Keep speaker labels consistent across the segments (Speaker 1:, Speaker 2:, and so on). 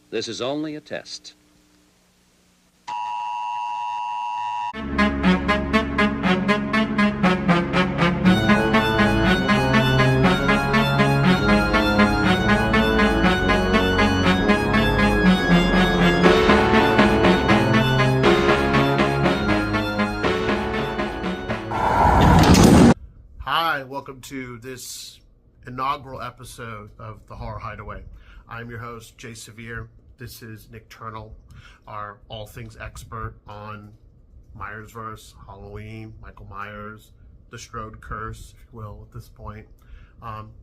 Speaker 1: This is only a test.
Speaker 2: Hi, welcome to this inaugural episode of The Horror Hideaway. I'm your host, Jay Severe. This is Nick Turnal, our all things expert on Myersverse, Halloween, Michael Myers, the Strode curse, if you will, at this point.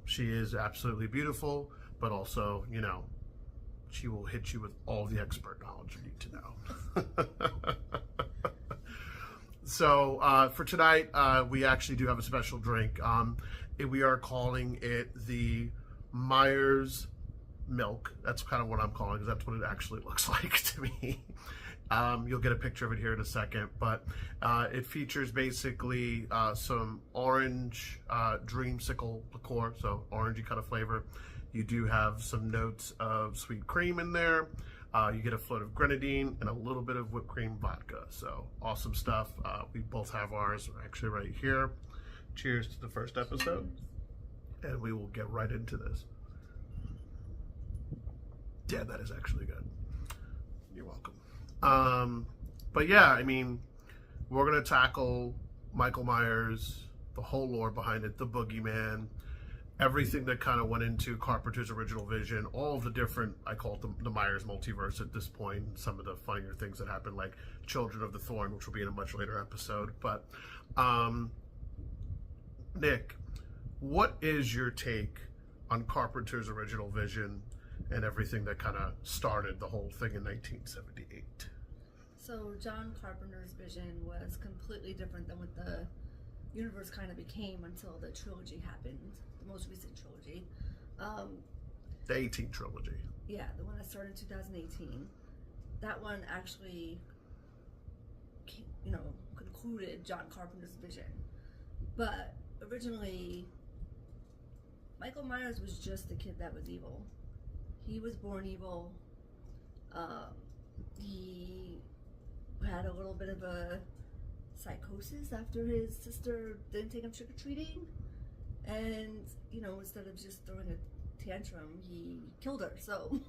Speaker 2: She is absolutely beautiful, but also, you know, she will hit you with all the expert knowledge you need to know. So for tonight, we actually do have a special drink. We are calling it the Myers Milk. That's kind of what I'm calling it, because that's what it actually looks like to me. You'll get a picture of it here in a second, but it features basically some orange dreamsicle liqueur, so orangey kind of flavor. You do have some notes of sweet cream in there. You get a float of grenadine and a little bit of whipped cream vodka. So awesome stuff. We both have ours actually right here. Cheers to the first episode. And we will get right into this. Yeah, that is actually good. You're welcome. But yeah, I mean, we're going to tackle Michael Myers, the whole lore behind it, the boogeyman, everything that kind of went into Carpenter's original vision, all of the different, I call it the Myers multiverse at this point, some of the funnier things that happened, like Children of the Thorn, which will be in a much later episode. But Nick, what is your take on Carpenter's original vision and everything that kind of started the whole thing in 1978?
Speaker 3: So John Carpenter's vision was completely different than what the universe kind of became until the trilogy happened, the most recent trilogy.
Speaker 2: The 18 trilogy.
Speaker 3: Yeah, the one that started in 2018. That one actually, you know, concluded John Carpenter's vision. But originally, Michael Myers was just a kid that was evil. He was born evil. He had a little bit of a psychosis after his sister didn't take him trick-or-treating, and you know, instead of just throwing a tantrum, he killed her. So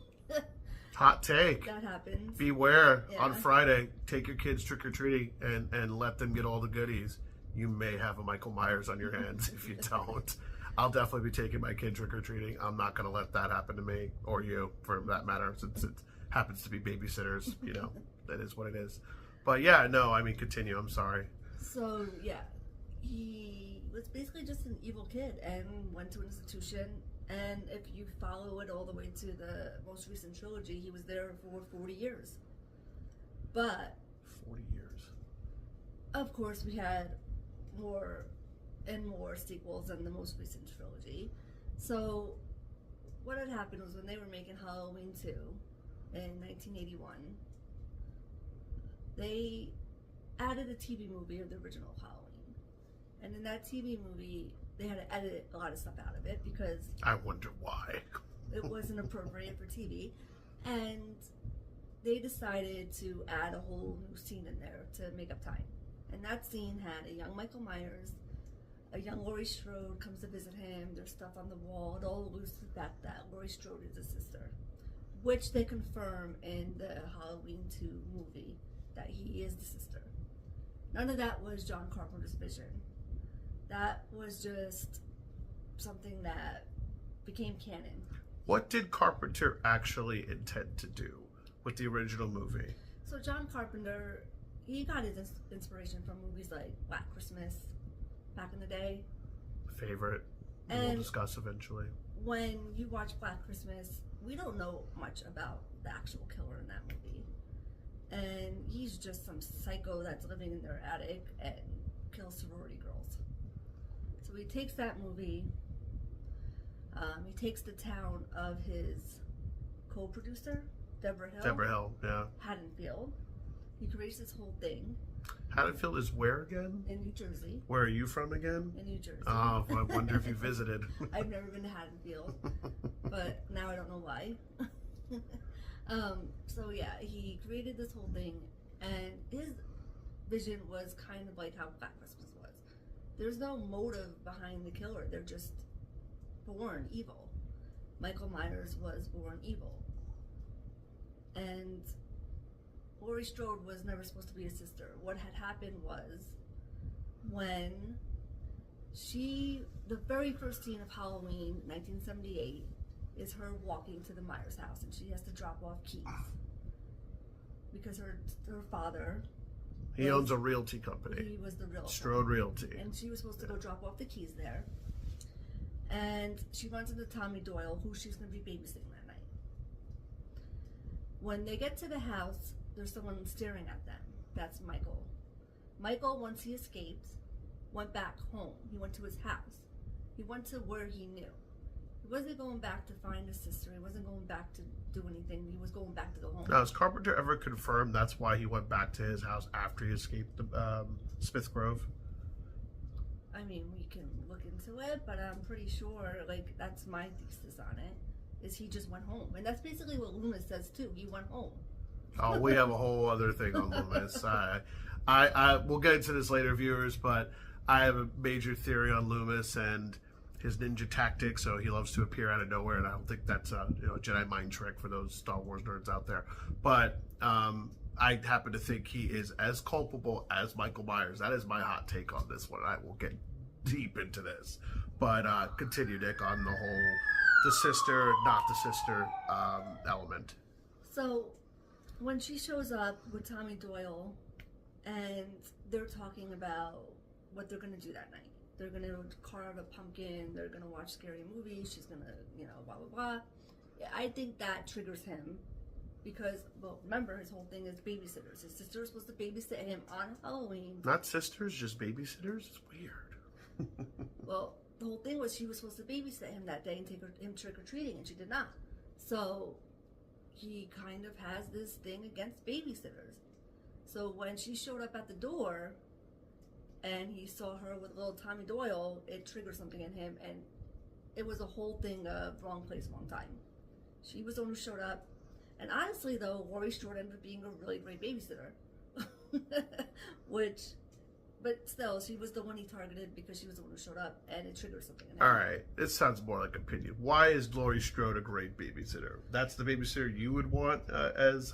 Speaker 2: hot take,
Speaker 3: that happens.
Speaker 2: Beware. On Friday, take your kids trick-or-treating and let them get all the goodies. You may have a Michael Myers on your hands if you don't. I'll definitely be taking my kid trick-or-treating. I'm not going to let that happen to me or you, for that matter, since it happens to be babysitters. You know, that is what it is. But yeah, no, I mean, continue. I'm sorry.
Speaker 3: So yeah, he was basically just an evil kid and went to an institution. And if you follow it all the way to the most recent trilogy, he was there for 40 years. But
Speaker 2: 40 years.
Speaker 3: Of course, we had more and more sequels in the most recent trilogy. So what had happened was when they were making Halloween 2 in 1981, they added a TV movie of the original Halloween. And in that TV movie, they had to edit a lot of stuff out of it because
Speaker 2: I wonder why.
Speaker 3: It wasn't appropriate for TV. And they decided to add a whole new scene in there to make up time. And that scene had a young Michael Myers, a young Laurie Strode comes to visit him, there's stuff on the wall, it all alludes to the fact that Laurie Strode is his sister, which they confirm in the Halloween 2 movie, that he is the sister. None of that was John Carpenter's vision. That was just something that became canon.
Speaker 2: What did Carpenter actually intend to do with the original movie?
Speaker 3: So John Carpenter, he got his inspiration from movies like Black Christmas back in the day.
Speaker 2: Favorite. We'll discuss eventually.
Speaker 3: When you watch Black Christmas, we don't know much about the actual killer in that movie. And he's just some psycho that's living in their attic and kills sorority girls. So he takes that movie, he takes the town of his co-producer, Deborah Hill,
Speaker 2: yeah.
Speaker 3: Haddonfield. He creates this whole thing.
Speaker 2: Haddonfield is where again?
Speaker 3: In New Jersey.
Speaker 2: Where are you from again?
Speaker 3: In New Jersey.
Speaker 2: Oh, I wonder if you visited.
Speaker 3: I've never been to Haddonfield, but now I don't know why. So yeah, he created this whole thing, and his vision was kind of like how Black Christmas was. There's no motive behind the killer. They're just born evil. Michael Myers was born evil. And Laurie Strode was never supposed to be his sister. What had happened was when the very first scene of Halloween, 1978, is her walking to the Myers house, and she has to drop off keys. Because her father...
Speaker 2: He owns a realty company.
Speaker 3: He was the realtor.
Speaker 2: Strode Realty.
Speaker 3: And she was supposed to go drop off the keys there. And she runs into Tommy Doyle, who she's going to be babysitting that night. When they get to the house, there's someone staring at them. That's Michael. Michael, once he escaped, went back home. He went to his house. He went to where he knew. He wasn't going back to find his sister. He wasn't going back to do anything. He was going back to go home.
Speaker 2: Now, has Carpenter ever confirmed that's why he went back to his house after he escaped the Smith Grove?
Speaker 3: I mean, we can look into it, but I'm pretty sure, like, that's my thesis on it, is he just went home. And that's basically what Loomis says, too. He went home.
Speaker 2: Oh, we have a whole other thing on Loomis. We'll get into this later, viewers, but I have a major theory on Loomis and his ninja tactics. So he loves to appear out of nowhere, and I don't think that's a Jedi mind trick for those Star Wars nerds out there. But I happen to think he is as culpable as Michael Myers. That is my hot take on this one. I will get deep into this, but continue, Nick, on the whole the sister, not the sister element.
Speaker 3: So when she shows up with Tommy Doyle, and they're talking about what they're going to do that night. They're going to carve a pumpkin. They're going to watch scary movies. She's going to, blah, blah, blah. Yeah, I think that triggers him because, well, remember, his whole thing is babysitters. His sister was supposed to babysit him on Halloween.
Speaker 2: Not sisters, just babysitters? It's weird.
Speaker 3: Well, the whole thing was she was supposed to babysit him that day and take him trick-or-treating, and she did not. So he kind of has this thing against babysitters. So when she showed up at the door and he saw her with little Tommy Doyle, it triggered something in him, and it was a whole thing of wrong place, wrong time. She was the one who showed up, and honestly, though, Laurie Strode ended up being a really great babysitter. But still, she was the one he targeted because she was the one who showed up, and it triggered something in him.
Speaker 2: All right, this sounds more like opinion. Why is Laurie Strode a great babysitter? That's the babysitter you would want as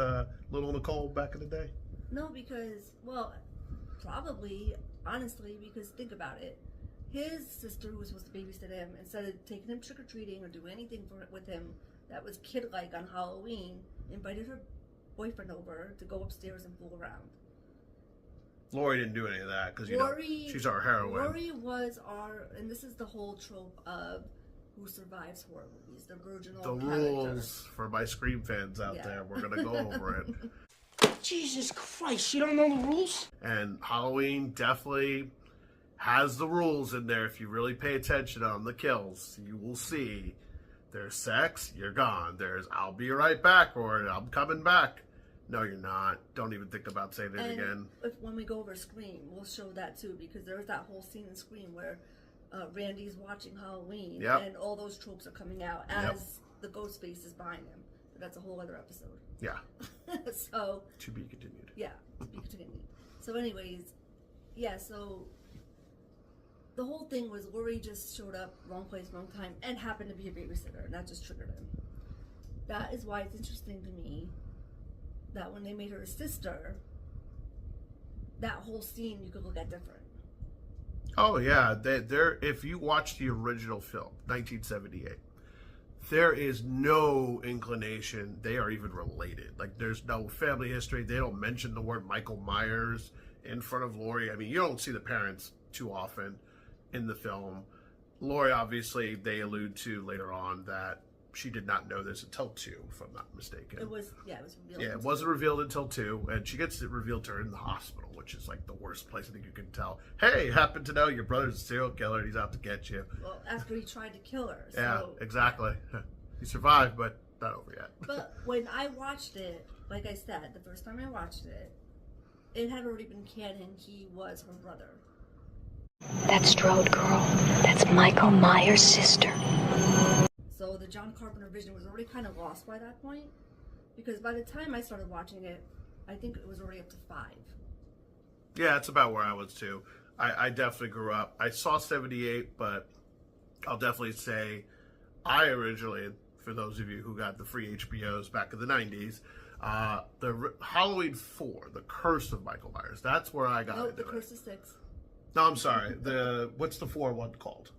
Speaker 2: little Nicole back in the day?
Speaker 3: No, because, well, probably, honestly, because think about it. His sister, who was supposed to babysit him, instead of taking him trick-or-treating or doing anything with him that was kid-like on Halloween, invited her boyfriend over to go upstairs and fool around.
Speaker 2: Laurie didn't do any of that because, she's our heroine.
Speaker 3: Laurie was and this is the whole trope of who survives horror movies, the virginal
Speaker 2: The
Speaker 3: character.
Speaker 2: rules for my Scream fans out there. We're going to go over it.
Speaker 1: Jesus Christ, you don't know the rules?
Speaker 2: And Halloween definitely has the rules in there. If you really pay attention on the kills, you will see there's sex, you're gone. There's I'll be right back or I'm coming back. No, you're not. Don't even think about saying it again.
Speaker 3: When we go over Scream, we'll show that too, because there's that whole scene in Scream where Randy's watching Halloween, and all those tropes are coming out as the ghost face is behind him. But that's a whole other episode.
Speaker 2: Yeah.
Speaker 3: So
Speaker 2: to be continued.
Speaker 3: Yeah, to be continued. So anyways, yeah, so the whole thing was Laurie just showed up, wrong place, wrong time, and happened to be a babysitter, and that just triggered him. That is why it's interesting to me that when they made her a sister, that whole scene you could look at different.
Speaker 2: Oh yeah, if you watch the original film, 1978, there is no inclination they are even related. Like, there's no family history. They don't mention the word Michael Myers in front of Laurie. I mean, you don't see the parents too often in the film. Laurie, obviously, they allude to later on that she did not know this until 2, if I'm not mistaken.
Speaker 3: It was revealed.
Speaker 2: Yeah, it wasn't revealed until 2, and she gets it revealed to her in the hospital, which is like the worst place I think you can tell. Hey, happen to know your brother's a serial killer and he's out to get you.
Speaker 3: Well, after he tried to kill her. So,
Speaker 2: yeah, exactly. He survived, but not over yet.
Speaker 3: But when I watched it, like I said, the first time I watched it, it had already been canon. He was her brother.
Speaker 4: That Strode girl, that's Michael Myers' sister.
Speaker 3: So the John Carpenter vision was already kind of lost by that point, Because by the time I started watching it, I think it was already up to 5.
Speaker 2: Yeah, it's about where I was too. I definitely grew up. I saw 78, but I'll definitely say I originally, for those of you who got the free HBOs back in the 90s, Halloween 4, The Curse of Michael Myers. That's where I got into
Speaker 3: The
Speaker 2: it.
Speaker 3: Curse of 6.
Speaker 2: No, I'm sorry. What's the 4 one called?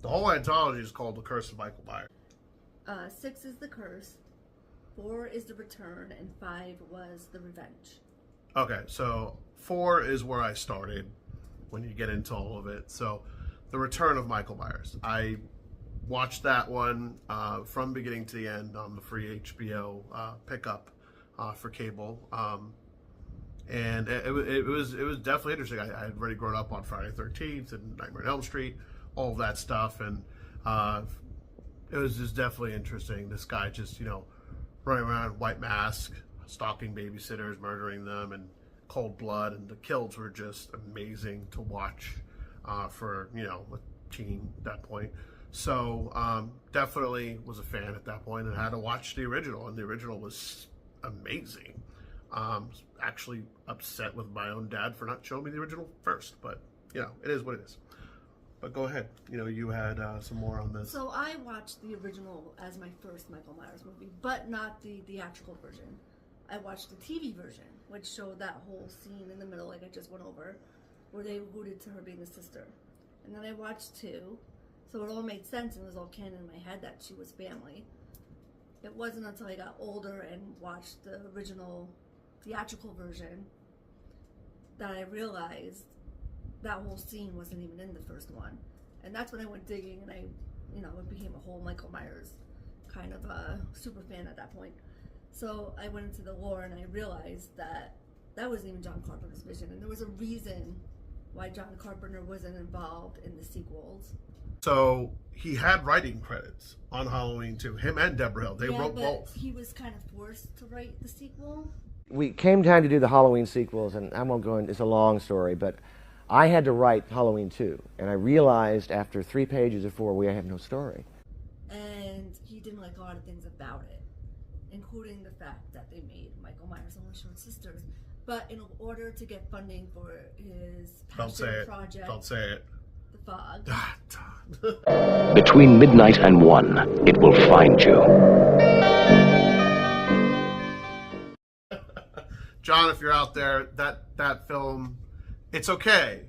Speaker 2: The whole anthology is called The Curse of Michael Myers.
Speaker 3: 6 is The Curse, 4 is The Return, and 5 was The Revenge.
Speaker 2: Okay, so 4 is where I started when you get into all of it. So, The Return of Michael Myers. I watched that one from beginning to the end on the free HBO pickup for cable. And it was definitely interesting. I had already grown up on Friday the 13th and Nightmare on Elm Street, all of that stuff, and it was just definitely interesting. This guy just, running around white mask, stalking babysitters, murdering them, and cold blood, and the kills were just amazing to watch for, a teen at that point. So definitely was a fan at that point and had to watch the original, and the original was amazing. Actually upset with my own dad for not showing me the original first, but it is what it is. But go ahead. You had some more on this.
Speaker 3: So I watched the original as my first Michael Myers movie, but not the theatrical version. I watched the TV version, which showed that whole scene in the middle, like I just went over, where they alluded to her being the sister. And then I watched 2, so it all made sense and it was all canon in my head that she was family. It wasn't until I got older and watched the original theatrical version that I realized that whole scene wasn't even in the first one. And that's when I went digging and I became a whole Michael Myers kind of super fan at that point. So I went into the lore and I realized that wasn't even John Carpenter's vision, and there was a reason why John Carpenter wasn't involved in the sequels.
Speaker 2: So he had writing credits on Halloween 2. Him and Deborah Hill. They wrote both.
Speaker 3: He was kind of forced to write the sequel.
Speaker 5: We came time to do the Halloween sequels, and I won't go into, it's a long story, but I had to write Halloween 2, and I realized after 3 pages of 4, we have no story.
Speaker 3: And he didn't like a lot of things about it, including the fact that they made Michael Myers only showed sisters. But in order to get funding for his passion project,
Speaker 2: Don't say it.
Speaker 3: The Fog.
Speaker 6: Between midnight and 1, it will find you.
Speaker 2: John, if you're out there, that film, it's okay.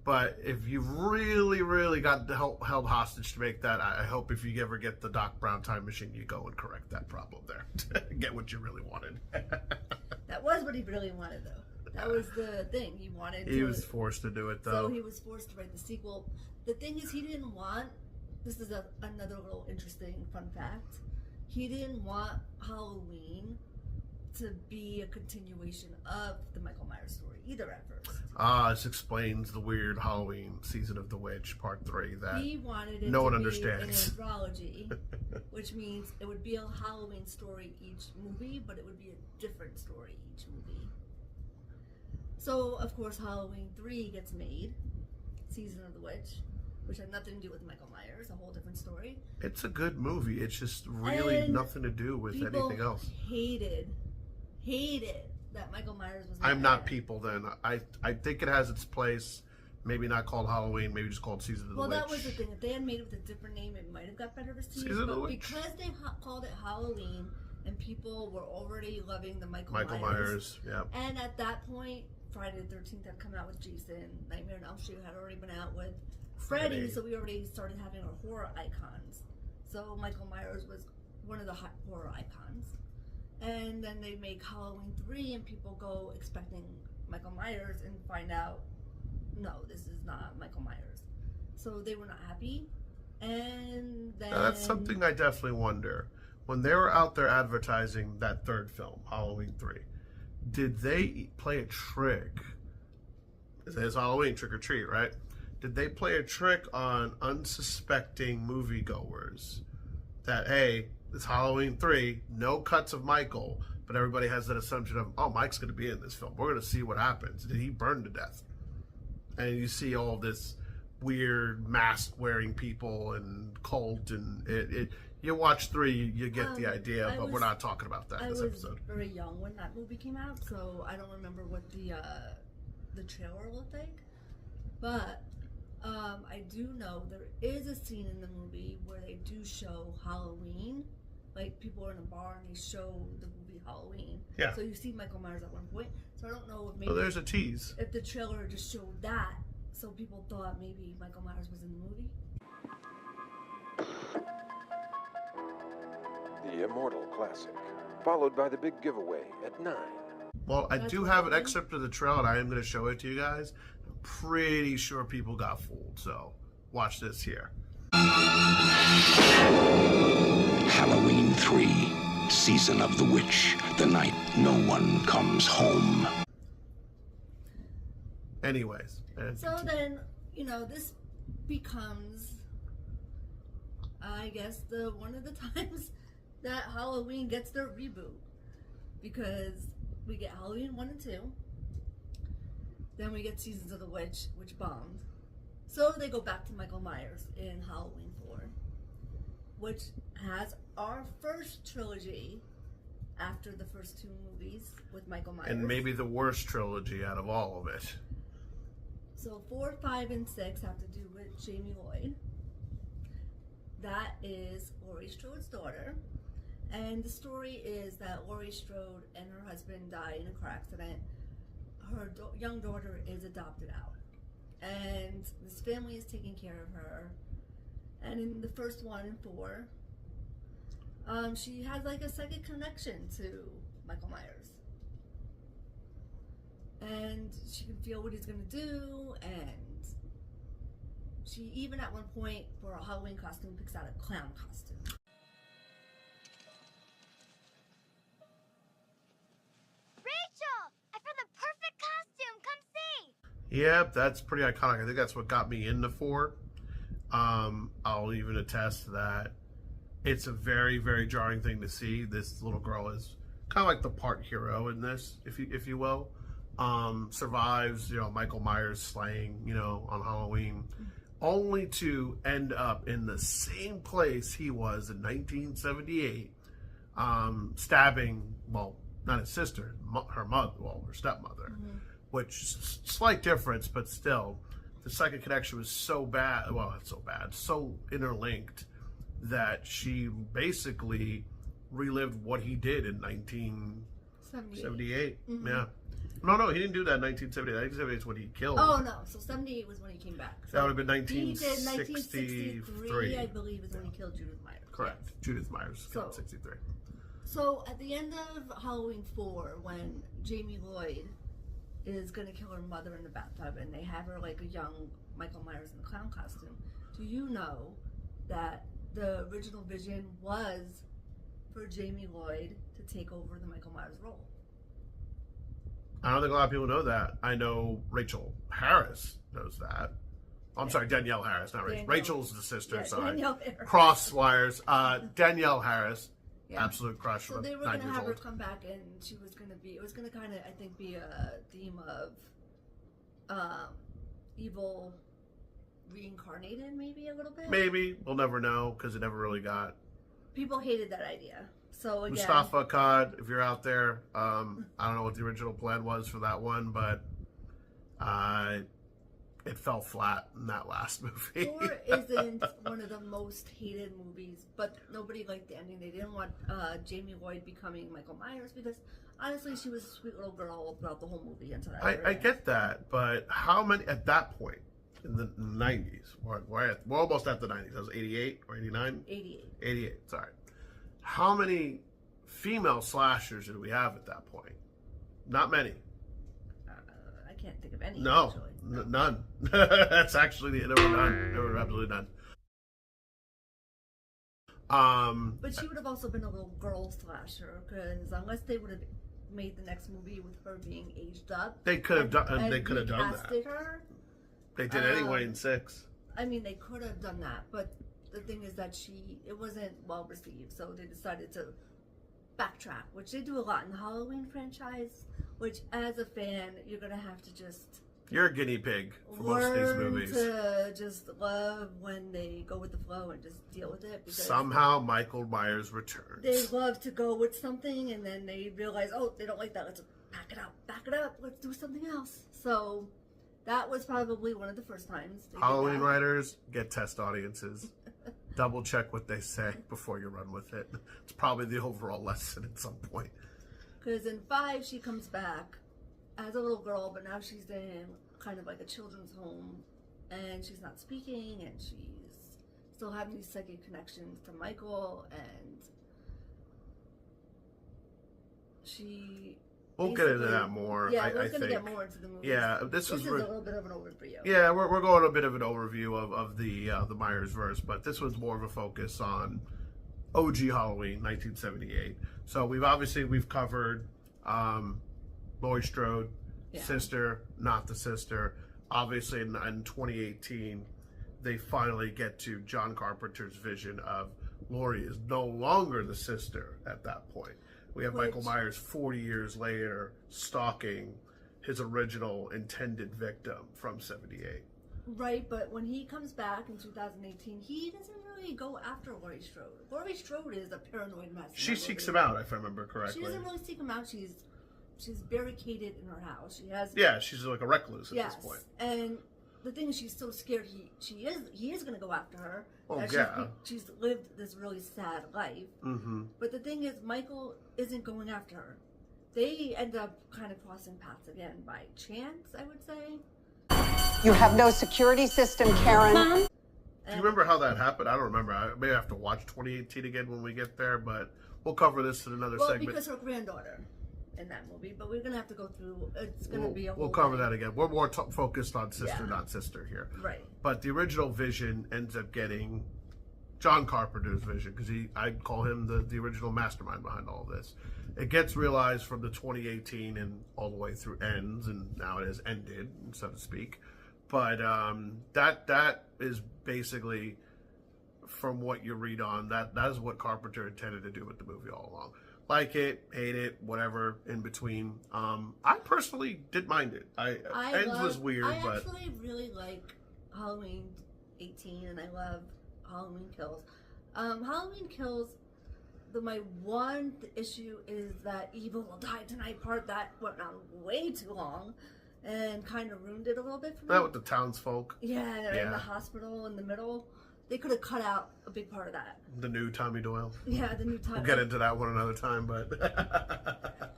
Speaker 2: But if you really, really got held hostage to make that, I hope if you ever get the Doc Brown time machine, you go and correct that problem there. Get what you really wanted.
Speaker 3: That was what he really wanted, though. That was the thing. He
Speaker 2: was forced to do it, though.
Speaker 3: So he was forced to write the sequel. The thing is, he didn't want, this is another little interesting fun fact, he didn't want Halloween to be a continuation of the Michael Myers story either at first.
Speaker 2: This explains the weird Halloween Season of the Witch Part 3 that
Speaker 3: he wanted it
Speaker 2: no
Speaker 3: to
Speaker 2: one
Speaker 3: be
Speaker 2: understands.
Speaker 3: an anthology, which means it would be a Halloween story each movie, but it would be a different story each movie. So, of course, Halloween 3 gets made, Season of the Witch, which had nothing to do with Michael Myers, a whole different story.
Speaker 2: It's a good movie. It's just really nothing to do with anything else.
Speaker 3: Hated that Michael Myers was
Speaker 2: I'm not people then. I think it has its place. Maybe not called Halloween, maybe just called Season of the Witch.
Speaker 3: Well, that was the thing. If they had made it with a different name, it might have got better received.
Speaker 2: Season of the
Speaker 3: But
Speaker 2: Witch.
Speaker 3: because they called it Halloween, and people were already loving the Michael
Speaker 2: Myers, yeah.
Speaker 3: And at that point, Friday the 13th had come out with Jason. Nightmare on Elm Street had already been out with Freddy, so we already started having our horror icons. So Michael Myers was one of the horror icons. And then they make Halloween 3, and people go expecting Michael Myers and find out, no, this is not Michael Myers. So they were not happy. And then...
Speaker 2: Now, that's something I definitely wonder. When they were out there advertising that third film, Halloween 3, did they play a trick? It's Halloween, trick or treat, right? Did they play a trick on unsuspecting moviegoers that, hey, it's Halloween 3, no cuts of Michael, but everybody has that assumption of, oh, Mike's going to be in this film. We're going to see what happens. Did he burn to death? And you see all this weird mask-wearing people and cult, and You watch 3, you get the idea, but we're
Speaker 3: was-
Speaker 2: not talking about that
Speaker 3: I
Speaker 2: this
Speaker 3: was
Speaker 2: episode.
Speaker 3: very young when that movie came out, so I don't remember what the trailer looked like. But I do know there is a scene in the movie where they do show Halloween. Like, people are in a bar and they show the movie Halloween.
Speaker 2: Yeah.
Speaker 3: So you see Michael Myers at one point. So I don't know if maybe
Speaker 2: So there's a tease.
Speaker 3: if the trailer just showed that, so people thought maybe Michael Myers was in the movie.
Speaker 7: The Immortal Classic, followed by the big giveaway at 9.
Speaker 2: Well, I
Speaker 3: That's
Speaker 2: do have an
Speaker 3: fine.
Speaker 2: excerpt of the trailer, and I am going to show it to you guys. I'm pretty sure people got fooled, so watch this here.
Speaker 8: Halloween 3, Season of the Witch, the night no one comes home.
Speaker 2: Anyways.
Speaker 3: So then, this becomes, I guess, one of the times that Halloween gets their reboot. Because we get Halloween 1 and 2. Then we get Seasons of the Witch, which bombed. So they go back to Michael Myers in Halloween 4, which has our first trilogy after the first 2 movies with Michael Myers.
Speaker 2: And maybe the worst trilogy out of all of it.
Speaker 3: So 4, 5, and 6 have to do with Jamie Lloyd. That is Laurie Strode's daughter. And the story is that Laurie Strode and her husband died in a car accident. Her young daughter is adopted out. And this family is taking care of her. And in the first 1 and 4, she has like a second connection to Michael Myers. And she can feel what he's gonna do, and she even at one point for a Halloween costume picks out a clown costume.
Speaker 9: Rachel! I found the perfect costume! Come see!
Speaker 2: Yep, that's pretty iconic. I think that's what got me into 4. I'll even attest that it's a very, very jarring thing to see. This little girl is kind of like the part hero in this, if you will. Survives, Michael Myers slaying, on Halloween, only to end up in the same place he was in 1978, stabbing, well, not his sister, her mother, well, her stepmother, which slight difference, but still, the second connection was so bad, well, not so bad, so interlinked that she basically relived what he did in 1978. Yeah. No, he didn't do that in 1978. 1978 is when he killed.
Speaker 3: Oh no, so 78 was when he came back. So
Speaker 2: That would have been
Speaker 3: he did
Speaker 2: 1963.
Speaker 3: 1963, I believe, is when he killed Judith Myers.
Speaker 2: Correct.
Speaker 3: Yes.
Speaker 2: Judith Myers killed
Speaker 3: So-
Speaker 2: 63.
Speaker 3: So at the end of Halloween 4, when Jamie Lloyd is gonna kill her mother in the bathtub, and they have her like a young Michael Myers in a clown costume, do you know that the original vision was for Jamie Lloyd to take over the Michael Myers role?
Speaker 2: I don't think a lot of people know that. I know Rachel Harris knows that. I'm sorry, Danielle Harris, not Rachel.
Speaker 3: Danielle.
Speaker 2: Rachel's the sister,
Speaker 3: Yeah,
Speaker 2: sorry.
Speaker 3: Danielle Harris.
Speaker 2: Cross wires. Danielle Harris,
Speaker 3: Yeah.
Speaker 2: absolute crush.
Speaker 3: So
Speaker 2: of
Speaker 3: they were
Speaker 2: 9
Speaker 3: gonna
Speaker 2: years
Speaker 3: have her
Speaker 2: old.
Speaker 3: come back, and she was gonna be. It was gonna kind of, I think, be a theme of evil reincarnated, maybe a little bit.
Speaker 2: Maybe. We'll never know because it never really got.
Speaker 3: People hated that idea. So again,
Speaker 2: Mustafa Akkad, if you're out there, I don't know what the original plan was for that one, but it fell flat in that last movie.
Speaker 3: 4 isn't one of the most hated movies, but nobody liked the ending. They didn't want Jamie Lloyd becoming Michael Myers because honestly, she was a sweet little girl throughout the whole movie until that.
Speaker 2: I get that, but how many at that point in the 90s? We're almost at the 90s. That was 88 or 89?
Speaker 3: 88.
Speaker 2: 88, sorry. How many female slashers did we have at that point? Not many.
Speaker 3: I can't think of any.
Speaker 2: No,
Speaker 3: actually.
Speaker 2: none. That's actually there were none. There were absolutely none.
Speaker 3: But she would have also been a little girl slasher because unless they would have made the next movie with her being aged up,
Speaker 2: They could have done.
Speaker 3: and
Speaker 2: They could have done that.
Speaker 3: recasted her.
Speaker 2: They did anyway in 6.
Speaker 3: I mean, they could have done that, but the thing is that it wasn't well received, so they decided to backtrack, which they do a lot in the Halloween franchise. Which, as a fan, you're gonna have to just
Speaker 2: You're a guinea pig for most of these movies.
Speaker 3: To just love when they go with the flow and just deal with it. Because
Speaker 2: somehow Michael Myers returns.
Speaker 3: They love to go with something and then they realize, oh, they don't like that. Let's back it up. Let's do something else. So that was probably one of the first times.
Speaker 2: Halloween writers, get test audiences. Double check what they say before you run with it. It's probably the overall lesson at some point.
Speaker 3: Because in 5, she comes back as a little girl, but now she's in kind of like a children's home, and she's not speaking, and she's still having these psychic connections to Michael, and she...
Speaker 2: We'll get into that more.
Speaker 3: Yeah, we're going to get more into the movie.
Speaker 2: Yeah,
Speaker 3: this is a little bit of an overview.
Speaker 2: Yeah, we're going a bit of an overview of the Myersverse, but this was more of a focus on OG Halloween, 1978. So we've covered Laurie Strode, sister, not the sister. Obviously, in 2018, they finally get to John Carpenter's vision of Laurie is no longer the sister at that point. We have Michael Myers 40 years later stalking his original intended victim from 78.
Speaker 3: Right, but when he comes back in 2018, he doesn't really go after Laurie Strode. Laurie Strode is a paranoid mess.
Speaker 2: She seeks him out, if I remember correctly.
Speaker 3: She doesn't really seek him out. She's barricaded in her house.
Speaker 2: She's like a recluse at this point.
Speaker 3: And the thing is, she's so scared he is going to go after her.
Speaker 2: Oh,
Speaker 3: She's lived this really sad life.
Speaker 2: Mm-hmm.
Speaker 3: But the thing is, Michael isn't going after her. They end up kind of crossing paths again by chance, I would say.
Speaker 10: You have no security system, Karen.
Speaker 3: Mom?
Speaker 2: Do you remember how that happened? I don't remember. I may have to watch 2018 again when we get there, but we'll cover this in another segment.
Speaker 3: Because her granddaughter in that movie, but we're gonna have to go through. It's gonna be a whole.
Speaker 2: We'll cover that again. We're more focused on sister, not sister here.
Speaker 3: Right.
Speaker 2: But the original vision ends up getting John Carpenter's vision, because I'd call him the original mastermind behind all of this. It gets realized from the 2018 and all the way through ends, and now it has ended, so to speak. But that is basically, from what you read on, that is what Carpenter intended to do with the movie all along. Like it, hate it, whatever in between. I personally did mind it. Ends was weird, but
Speaker 3: I actually really like Halloween 18, and I love Halloween Kills. Halloween Kills. My one issue is that Evil Will Die Tonight part that went on way too long, and kind of ruined it a little bit for me.
Speaker 2: That with the townsfolk.
Speaker 3: Yeah, in the hospital in the middle. They could have cut out a big part of that.
Speaker 2: The new Tommy Doyle.
Speaker 3: Yeah, the new Tommy.
Speaker 2: We'll get into that one another time, but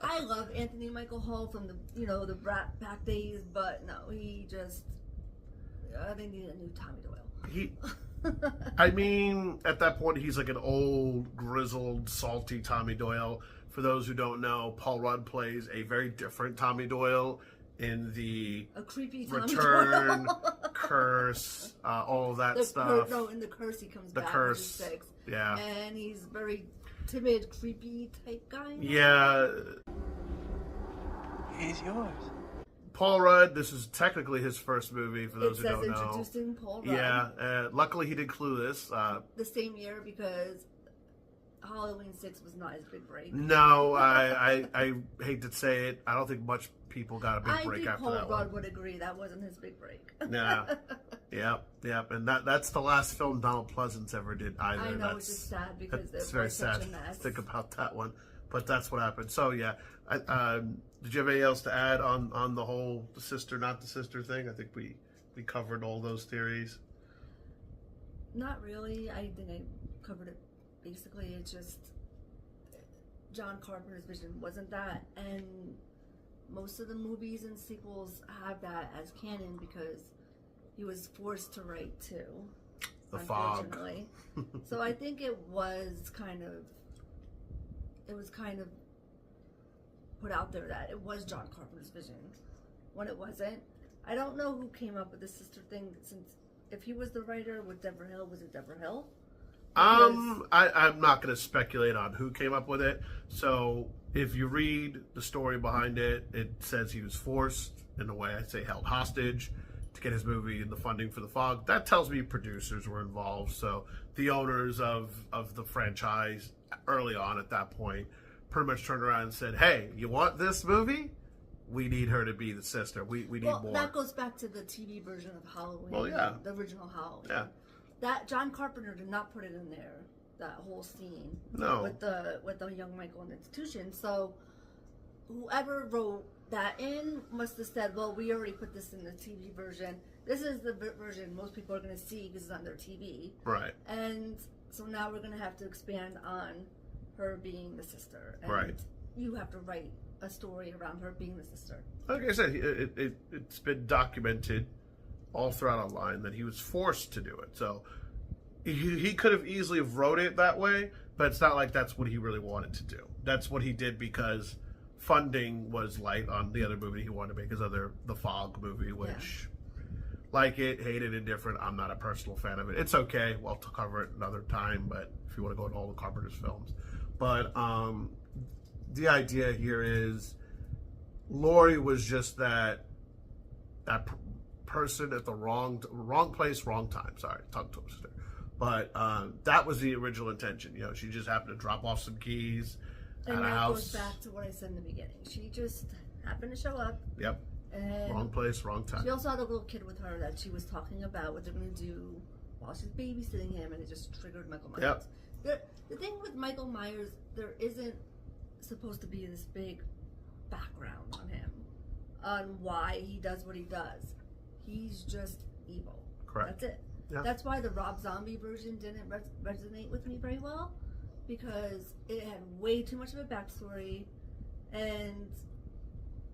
Speaker 3: I love Anthony Michael Hall from the Brat Pack days, but no, he just they need a new Tommy Doyle.
Speaker 2: I mean, at that point, he's like an old, grizzled, salty Tommy Doyle. For those who don't know, Paul Rudd plays a very different Tommy Doyle in the
Speaker 3: a creepy Tommy
Speaker 2: Return,
Speaker 3: Doyle.
Speaker 2: Curse, all of that stuff.
Speaker 3: In the Curse, he comes
Speaker 2: the
Speaker 3: back.
Speaker 2: Curse,
Speaker 3: 6,
Speaker 2: yeah.
Speaker 3: And he's very timid, creepy type guy.
Speaker 2: Yeah.
Speaker 1: He's yours.
Speaker 2: Paul Rudd, this is technically his first movie, for those who don't know.
Speaker 3: Introducing Paul Rudd.
Speaker 2: Yeah, luckily he did Clueless.
Speaker 3: The same year, because Halloween 6 was not his big break.
Speaker 2: No, I hate to say it. I don't think much people got a big break after
Speaker 3: Paul
Speaker 2: that
Speaker 3: Rudd
Speaker 2: one.
Speaker 3: would agree that wasn't his big break.
Speaker 2: Yeah. Yep. And that's the last film Donald Pleasance ever did either.
Speaker 3: I know, it's just sad because
Speaker 2: it's
Speaker 3: it
Speaker 2: very
Speaker 3: was such
Speaker 2: sad
Speaker 3: a mess.
Speaker 2: to think about that one. But that's what happened. So, yeah. Did you have anything else to add on the whole the sister, not the sister thing? I think we covered all those theories.
Speaker 3: Not really. I think I covered it. Basically, it's just John Carpenter's vision wasn't that, and most of the movies and sequels have that as canon because he was forced to write too.
Speaker 2: The Fog.
Speaker 3: Unfortunately. So I think it was kind of put out there that it was John Carpenter's vision when it wasn't. I don't know who came up with the sister thing, since if he was the writer with Deborah Hill, was it Deborah Hill?
Speaker 2: I'm not going to speculate on who came up with it. So if you read the story behind it, it says he was forced, in a way I'd say held hostage, to get his movie and the funding for The Fog. That tells me producers were involved. So the owners of the franchise early on at that point pretty much turned around and said, hey, you want this movie? we need her to be the sister. We need more.
Speaker 3: That goes back to the TV version of Halloween.
Speaker 2: Well, yeah.
Speaker 3: The original Halloween.
Speaker 2: Yeah.
Speaker 3: That John Carpenter did not put it in there. That whole scene.
Speaker 2: No.
Speaker 3: With the young Michael in the institution. So whoever wrote that in must have said, well, we already put this in the TV version. This is the version most people are going to see because it's on their TV.
Speaker 2: Right.
Speaker 3: And so now we're going to have to expand on her being the sister. And
Speaker 2: right.
Speaker 3: You have to write a story around her being the sister.
Speaker 2: Like I said, it's been documented all throughout online that he was forced to do it. So he could have easily have wrote it that way, but it's not like that's what he really wanted to do. That's what he did because funding was light on the other movie he wanted to make, the Fog movie, which like it, hate it, indifferent. I'm not a personal fan of it. It's okay. We'll cover it another time, but if you want to go into all the Carpenter's films. But the idea here is Laurie was just that person at the wrong place, wrong time. Sorry, tongue twister. But that was the original intention. You know, she just happened to drop off some keys at a house.
Speaker 3: Goes back to what I said in the beginning. She just happened to show up.
Speaker 2: Yep.
Speaker 3: And
Speaker 2: wrong place, wrong time.
Speaker 3: She also had a little kid with her that she was talking about what they're going to do while she's babysitting him, and it just triggered Michael Myers. Yep. The thing with Michael Myers, there isn't supposed to be this big background on him, on why he does what he does. He's just evil.
Speaker 2: Correct.
Speaker 3: That's it.
Speaker 2: Yeah.
Speaker 3: That's why the Rob Zombie version didn't resonate with me very well, because it had way too much of a backstory, and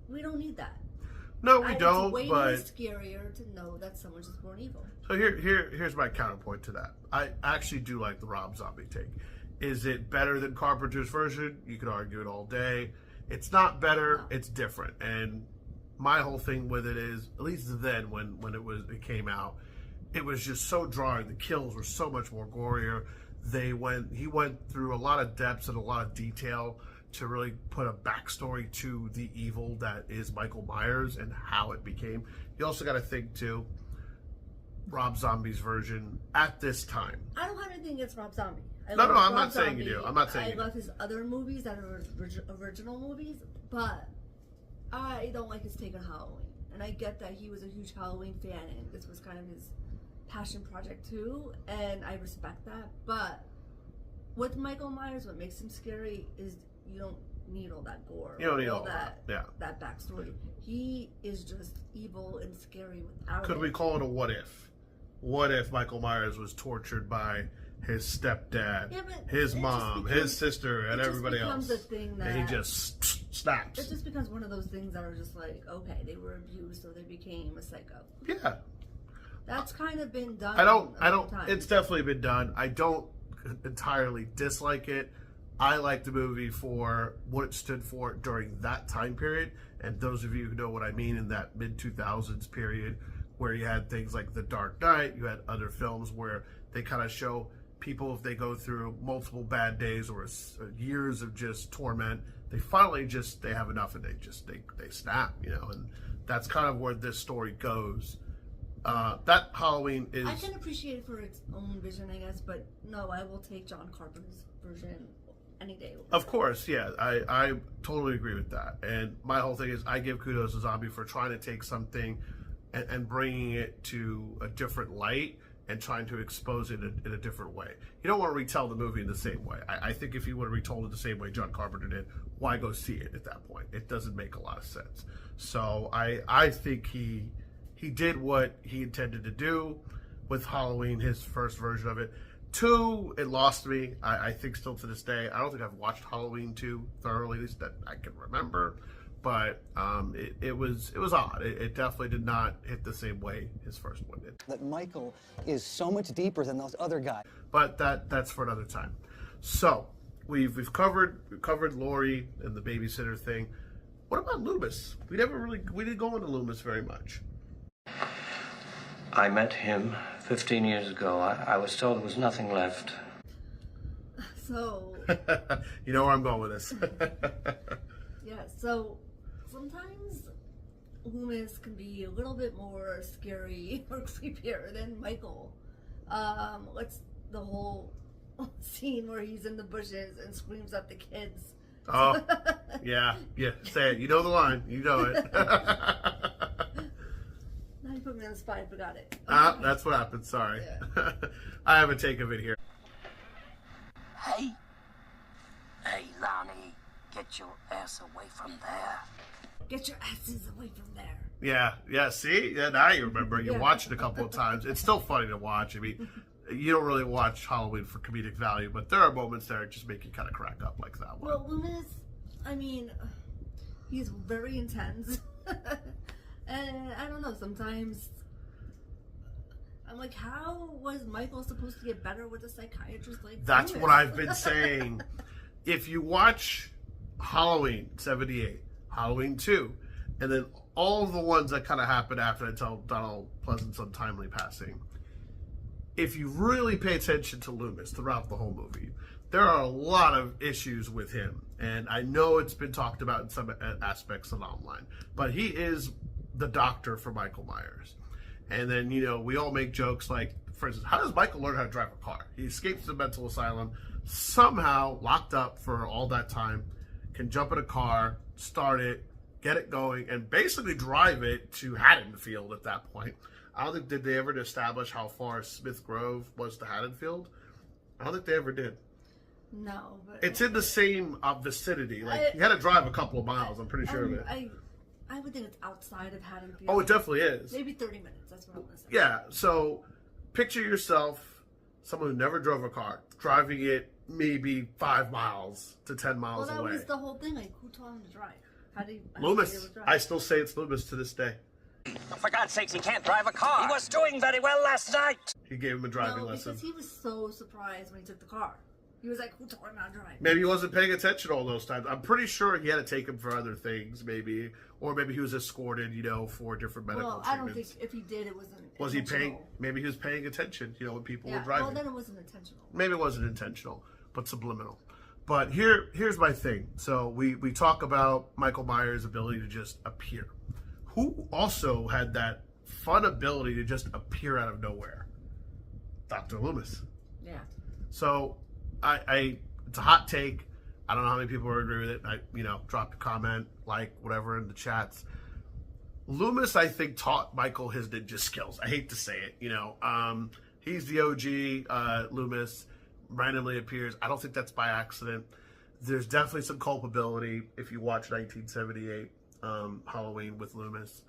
Speaker 3: we don't need that.
Speaker 2: No, we don't.
Speaker 3: It's way
Speaker 2: but
Speaker 3: more scarier to know that someone's just born evil.
Speaker 2: So here's my counterpoint to that. I actually do like the Rob Zombie take. Is it better than Carpenter's version? You could argue it all day. It's not better. No. It's different. And my whole thing with it is, at least then when it came out, it was just so drawing. The kills were so much more gorier. He went through a lot of depths and a lot of detail to really put a backstory to the evil that is Michael Myers and how it became. You also got to think too, Rob Zombie's version at this time.
Speaker 3: I don't have anything against Rob Zombie.
Speaker 2: I'm not saying you do. I'm not saying
Speaker 3: I love his other movies that are original movies, but I don't like his take on Halloween. And I get that he was a huge Halloween fan and this was kind of his passion project too, and I respect that. But with Michael Myers, what makes him scary is you don't need all that gore.
Speaker 2: You don't need all that. Yeah.
Speaker 3: That backstory. He is just evil and scary without
Speaker 2: Could we call it a what if? What if Michael Myers was tortured by his stepdad, his mom, his sister, and everybody else?
Speaker 3: A thing that
Speaker 2: and he just snaps.
Speaker 3: It just becomes one of those things that are just like, okay, they were abused, so they became a psycho.
Speaker 2: Yeah.
Speaker 3: That's kind of been done.
Speaker 2: I don't. It's definitely been done. I don't entirely dislike it. I like the movie for what it stood for during that time period. And those of you who know what I mean, in that mid-2000s period where you had things like The Dark Knight, you had other films where they kind of show people, if they go through multiple bad days or years of just torment, they finally they have enough and they snap, you know, and that's kind of where this story goes. That Halloween is...
Speaker 3: I can appreciate it for its own vision, I guess, but no, I will take John Carpenter's version any day.
Speaker 2: Of course, yeah, I totally agree with that. And my whole thing is, I give kudos to Zombie for trying to take something and bringing it to a different light and trying to expose it in a different way. You don't want to retell the movie in the same way. I think if you would have retold it the same way John Carpenter did, why go see it at that point? It doesn't make a lot of sense. So I think he did what he intended to do with Halloween, his first version of it. 2, it lost me. I think still to this day, I don't think I've watched Halloween 2 thoroughly, at least that I can remember. But it was odd. It definitely did not hit the same way his first one did.
Speaker 11: That Michael is so much deeper than those other guys.
Speaker 2: But that's for another time. So we've covered Laurie and the babysitter thing. What about Loomis? We didn't go into Loomis very much.
Speaker 12: I met him 15 years ago. I was told there was nothing left.
Speaker 3: So...
Speaker 2: You know where I'm going with this.
Speaker 3: Yeah, so sometimes Loomis can be a little bit more scary or creepier than Michael. What's the whole scene where he's in the bushes and screams at the kids
Speaker 2: Oh, yeah. Say it. You know the line. You know it.
Speaker 3: Now you put me on the spot. I forgot it.
Speaker 2: That's what happened. Sorry.
Speaker 3: Yeah.
Speaker 2: I have a take of it here.
Speaker 13: Hey, Lonnie, get your ass away from there.
Speaker 3: Get your asses away from there.
Speaker 2: Yeah. See, now you remember. You watched it a couple of times. It's still funny to watch. I mean, you don't really watch Halloween for comedic value, but there are moments there that just make you kind of crack up, like that one.
Speaker 3: Well, Loomis, I mean, he's very intense, and I don't know. Sometimes I'm like, how was Michael supposed to get better with a psychiatrist like
Speaker 2: That's
Speaker 3: Loomis?
Speaker 2: what I've been saying. If you watch Halloween 78, Halloween 2, and then all the ones that kind of happened after until Donald Pleasant's untimely passing, if you really pay attention to Loomis throughout the whole movie, there are a lot of issues with him. And I know it's been talked about in some aspects of online, but he is the doctor for Michael Myers. And then, we all make jokes like, for instance, how does Michael learn how to drive a car? He escapes the mental asylum, somehow locked up for all that time, can jump in a car, start it, get it going, and basically drive it to Haddonfield at that point. I don't think, did they ever establish how far Smith Grove was to Haddonfield? I don't think they ever did.
Speaker 3: No, but
Speaker 2: it's in the same vicinity. Like, you had to drive a couple of miles, I'm pretty sure of it.
Speaker 3: I would think it's outside of Haddonfield.
Speaker 2: Oh, it definitely is.
Speaker 3: Maybe 30 minutes, that's what I'm going to say.
Speaker 2: Yeah, so picture yourself, someone who never drove a car, driving it maybe 5 miles to 10 miles away.
Speaker 3: Well, that was the whole thing. Like, who taught him to drive?
Speaker 2: Loomis. I still say it's Loomis to this day.
Speaker 14: For God's sakes, he can't drive a car. He was doing very well last night.
Speaker 2: He gave him a driving lesson.
Speaker 3: Because he was so surprised when he took the car. He was like, who taught him how to drive?
Speaker 2: Maybe he wasn't paying attention all those times. I'm pretty sure he had to take him for other things, maybe. Or maybe he was escorted, for different medical treatments.
Speaker 3: I don't think if he did, it wasn't
Speaker 2: Was he paying? Maybe he was paying attention, when people were driving.
Speaker 3: Well, then it wasn't intentional.
Speaker 2: Maybe it wasn't intentional, but subliminal. But here's my thing. So we talk about Michael Myers' ability to just appear. Who also had that fun ability to just appear out of nowhere? Dr. Loomis.
Speaker 3: Yeah.
Speaker 2: So it's a hot take. I don't know how many people agree with it. Drop a comment, whatever in the chats. Loomis, I think, taught Michael his ninja skills. I hate to say it, he's the OG. Loomis randomly appears. I don't think that's by accident. There's definitely some culpability if you watch 1978 Halloween with Loomis.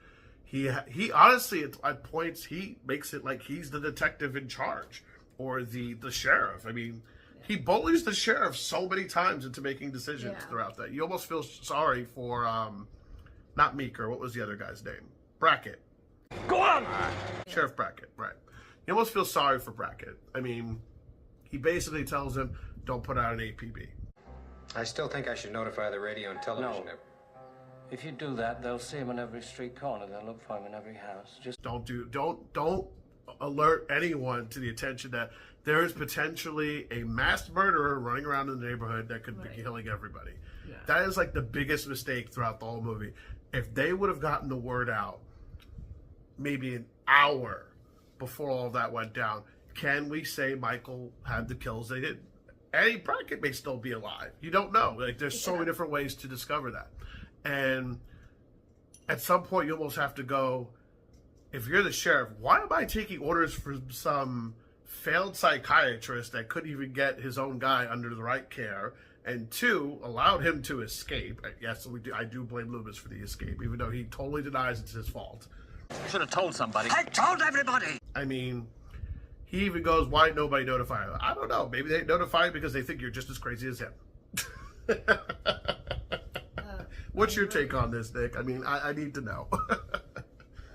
Speaker 2: He honestly, at points, he makes it like he's the detective in charge or the sheriff. I mean, he bullies the sheriff so many times into making decisions throughout that. You almost feel sorry for, not Meeker, what was the other guy's name? Brackett.
Speaker 14: Go on!
Speaker 2: Sheriff Brackett, right. You almost feel sorry for Brackett. I mean, he basically tells him, don't put out an APB.
Speaker 15: I still think I should notify the radio and television.
Speaker 12: No. If you do that, they'll see him in every street corner. They'll look for him in every house. Just
Speaker 2: don't alert anyone to the attention that there is potentially a mass murderer running around in the neighborhood that could be killing everybody. Yeah. That is like the biggest mistake throughout the whole movie. If they would have gotten the word out maybe an hour before all of that went down, can we say Michael had the kills they did? Eddie Brackett may still be alive. You don't know. There's so many different ways to discover that. And at some point, you almost have to go, if you're the sheriff, why am I taking orders from some failed psychiatrist that couldn't even get his own guy under the right care, and two, allowed him to escape? Yes, I do blame Loomis for the escape, even though he totally denies it's his fault.
Speaker 14: Should have told somebody. I told everybody!
Speaker 2: I mean, he even goes, why didn't nobody notify him? I don't know. Maybe they notify him because they think you're just as crazy as him. What's your take on this, Nick? I mean, I need to know.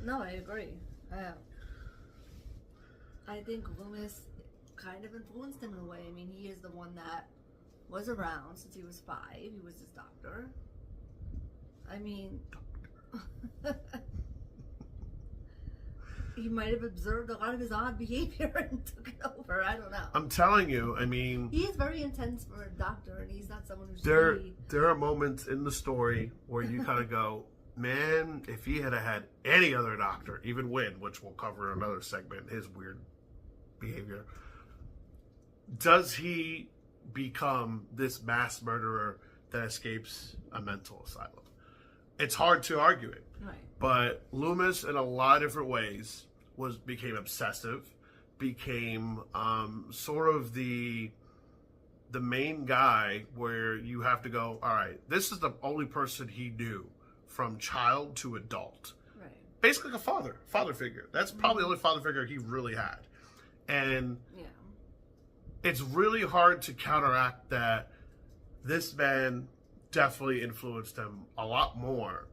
Speaker 3: No, I agree. I think Loomis kind of influenced him in a way. I mean, he is the one that was around since he was 5. He was his doctor. I mean, he might have observed a lot of his odd behavior and took it over. I don't know.
Speaker 2: I'm telling you, I mean,
Speaker 3: he is very intense for a doctor, and he's not someone who's
Speaker 2: there are moments in the story where you kind of go, man, if he had had any other doctor, even Wynn, which we'll cover in another segment, his weird behavior, does he become this mass murderer that escapes a mental asylum. It's hard to argue it.
Speaker 3: Right.
Speaker 2: But Loomis, in a lot of different ways, became obsessive, became sort of the main guy where you have to go, all right, this is the only person he knew from child to adult.
Speaker 3: Right.
Speaker 2: Basically like a father figure. That's probably the only father figure he really had. And it's really hard to counteract that this man definitely influenced him a lot more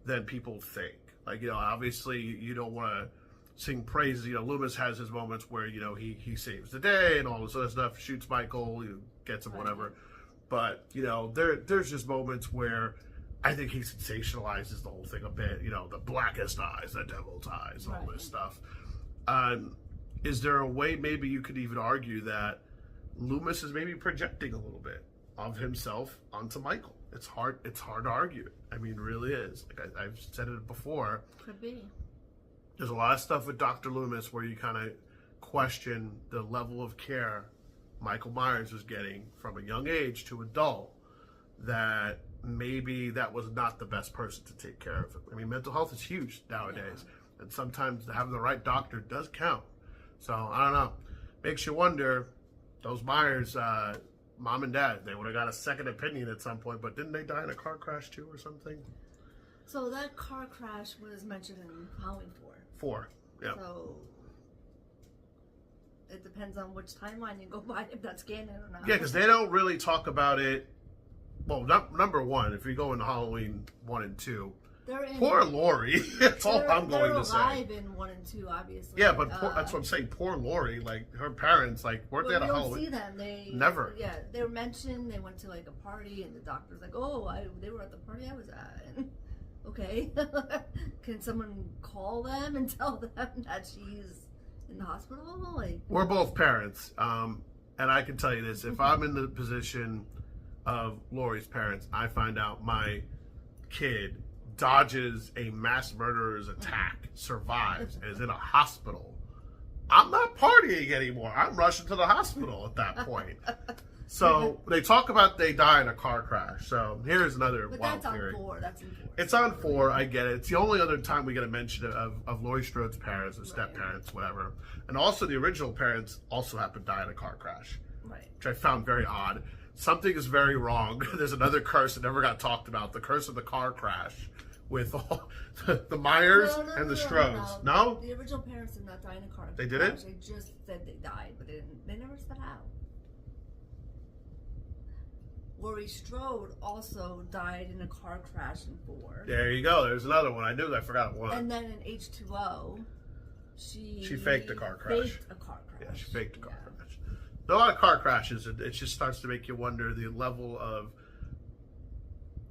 Speaker 2: than people think. Like, you know, obviously you don't want to sing praises. You know, Loomis has his moments where, you know, he saves the day and all this other stuff, shoots Michael, gets him, whatever. But, you know, there's just moments where I think he sensationalizes the whole thing a bit. You know, the blackest eyes, the devil's eyes, all this stuff. Is there a way maybe you could even argue that Loomis is maybe projecting a little bit of himself onto Michael? It's hard to argue it. I mean, it really is. Like I've said it before.
Speaker 3: Could be.
Speaker 2: There's a lot of stuff with Dr. Loomis where you kind of question the level of care Michael Myers was getting from a young age to adult, that maybe that was not the best person to take care of him. I mean, mental health is huge nowadays, and sometimes having the right doctor does count. So, I don't know. Makes you wonder, those Myers, mom and dad, they would have got a second opinion at some point, but didn't they die in a car crash too or something?
Speaker 3: So that car crash was mentioned in Halloween 4.
Speaker 2: Yeah.
Speaker 3: So it depends on which timeline you go by, if that's canon or not.
Speaker 2: Yeah, because they don't really talk about it. Well, number one, if you go into Halloween 1 and 2, poor Laurie. That's all I'm going to say.
Speaker 3: They're alive in 1 and 2, obviously.
Speaker 2: Yeah, but that's what I'm saying. Poor Laurie. Like, her parents, like, weren't they at a Halloween?
Speaker 3: You don't see them. They
Speaker 2: never.
Speaker 3: Yeah, they were mentioned. They went to like a party, and the doctor's like, "Oh, they were at the party I was at." And, okay, can someone call them and tell them that she's in the hospital? Like,
Speaker 2: we're both parents, and I can tell you this: if I'm in the position of Laurie's parents, I find out my kid dodges a mass murderer's attack, survives, and is in a hospital, I'm not partying anymore. I'm rushing to the hospital at that point. So they talk about they die in a car crash. So here's another wild theory.
Speaker 3: That's in 4.
Speaker 2: It's on 4. I get it. It's the only other time we get a mention of Laurie Strode's parents or step parents, whatever. And also the original parents also happened to die in a car crash, which I found very odd. Something is very wrong. There's another curse that never got talked about: the curse of the car crash with all the Myers and the Strodes. No,
Speaker 3: the original parents did not die in a car crash.
Speaker 2: They didn't.
Speaker 3: They just said they died, but they never said how. Laurie Strode also died in a car crash in 4.
Speaker 2: There you go. There's another one. I knew that. I forgot one.
Speaker 3: And then in H2O, she
Speaker 2: faked a car crash.
Speaker 3: Faked a car crash.
Speaker 2: Yeah, she faked a car crash. A lot of car crashes. It just starts to make you wonder the level of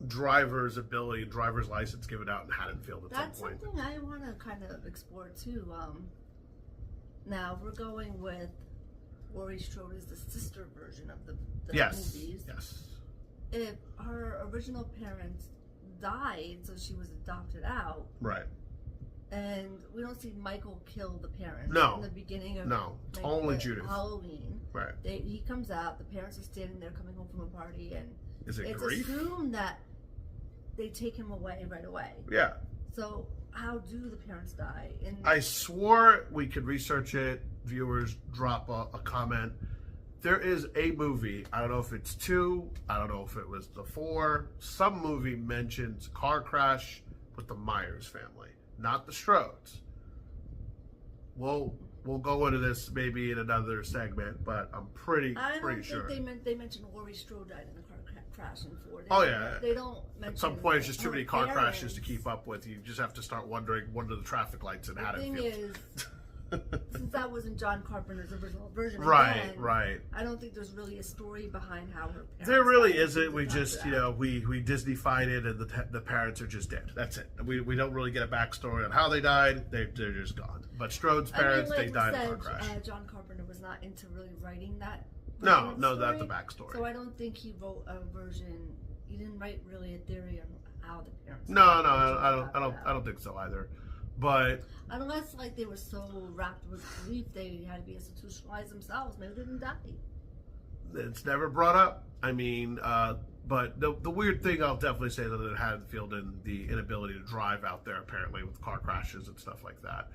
Speaker 2: driver's ability, driver's license given out in Haddonfield at some point.
Speaker 3: That's something I want to kind of explore too. Now we're going with Laurie Strode is the sister version of the movies.
Speaker 2: Yes.
Speaker 3: If her original parents died, so she was adopted out.
Speaker 2: Right.
Speaker 3: And we don't see Michael kill the parents in the beginning of
Speaker 2: it's only Judith.
Speaker 3: Halloween.
Speaker 2: Right.
Speaker 3: He comes out, the parents are standing there coming home from a party, and
Speaker 2: it's
Speaker 3: grief? Assumed that they take him away right away.
Speaker 2: Yeah.
Speaker 3: So how do the parents die?
Speaker 2: I swore we could research it. Viewers, drop a comment. There is a movie, I don't know if it's 2, I don't know if it was the 4, some movie mentions car crash with the Myers family, not the Strodes. We'll go into this maybe in another segment, but I'm pretty sure.
Speaker 3: I think they mentioned Laurie Strode died in a car crash in 4. They don't mention.
Speaker 2: At some point, it's just too many car crashes to keep up with. You just have to start wondering what are the traffic lights in Haddonfield.
Speaker 3: The thing is, since that wasn't John Carpenter's original version,
Speaker 2: right.
Speaker 3: I don't think there's really a story behind how her parents.
Speaker 2: There really isn't. We just, we Disney-fied it, and the parents are just dead. That's it. We don't really get a backstory on how they died. They're just gone. But Strode's parents, they died in a car crash.
Speaker 3: John Carpenter was not into really writing that.
Speaker 2: No, that's the backstory.
Speaker 3: So I don't think he wrote a version. He didn't write really a theory on how the parents.
Speaker 2: No, I don't think so either. But
Speaker 3: unless they were so wrapped with grief, they had to be institutionalized themselves. Maybe they didn't die.
Speaker 2: It's never brought up. I mean, but the weird thing I'll definitely say that it Haddonfield and the inability to drive out there apparently with car crashes and stuff like that.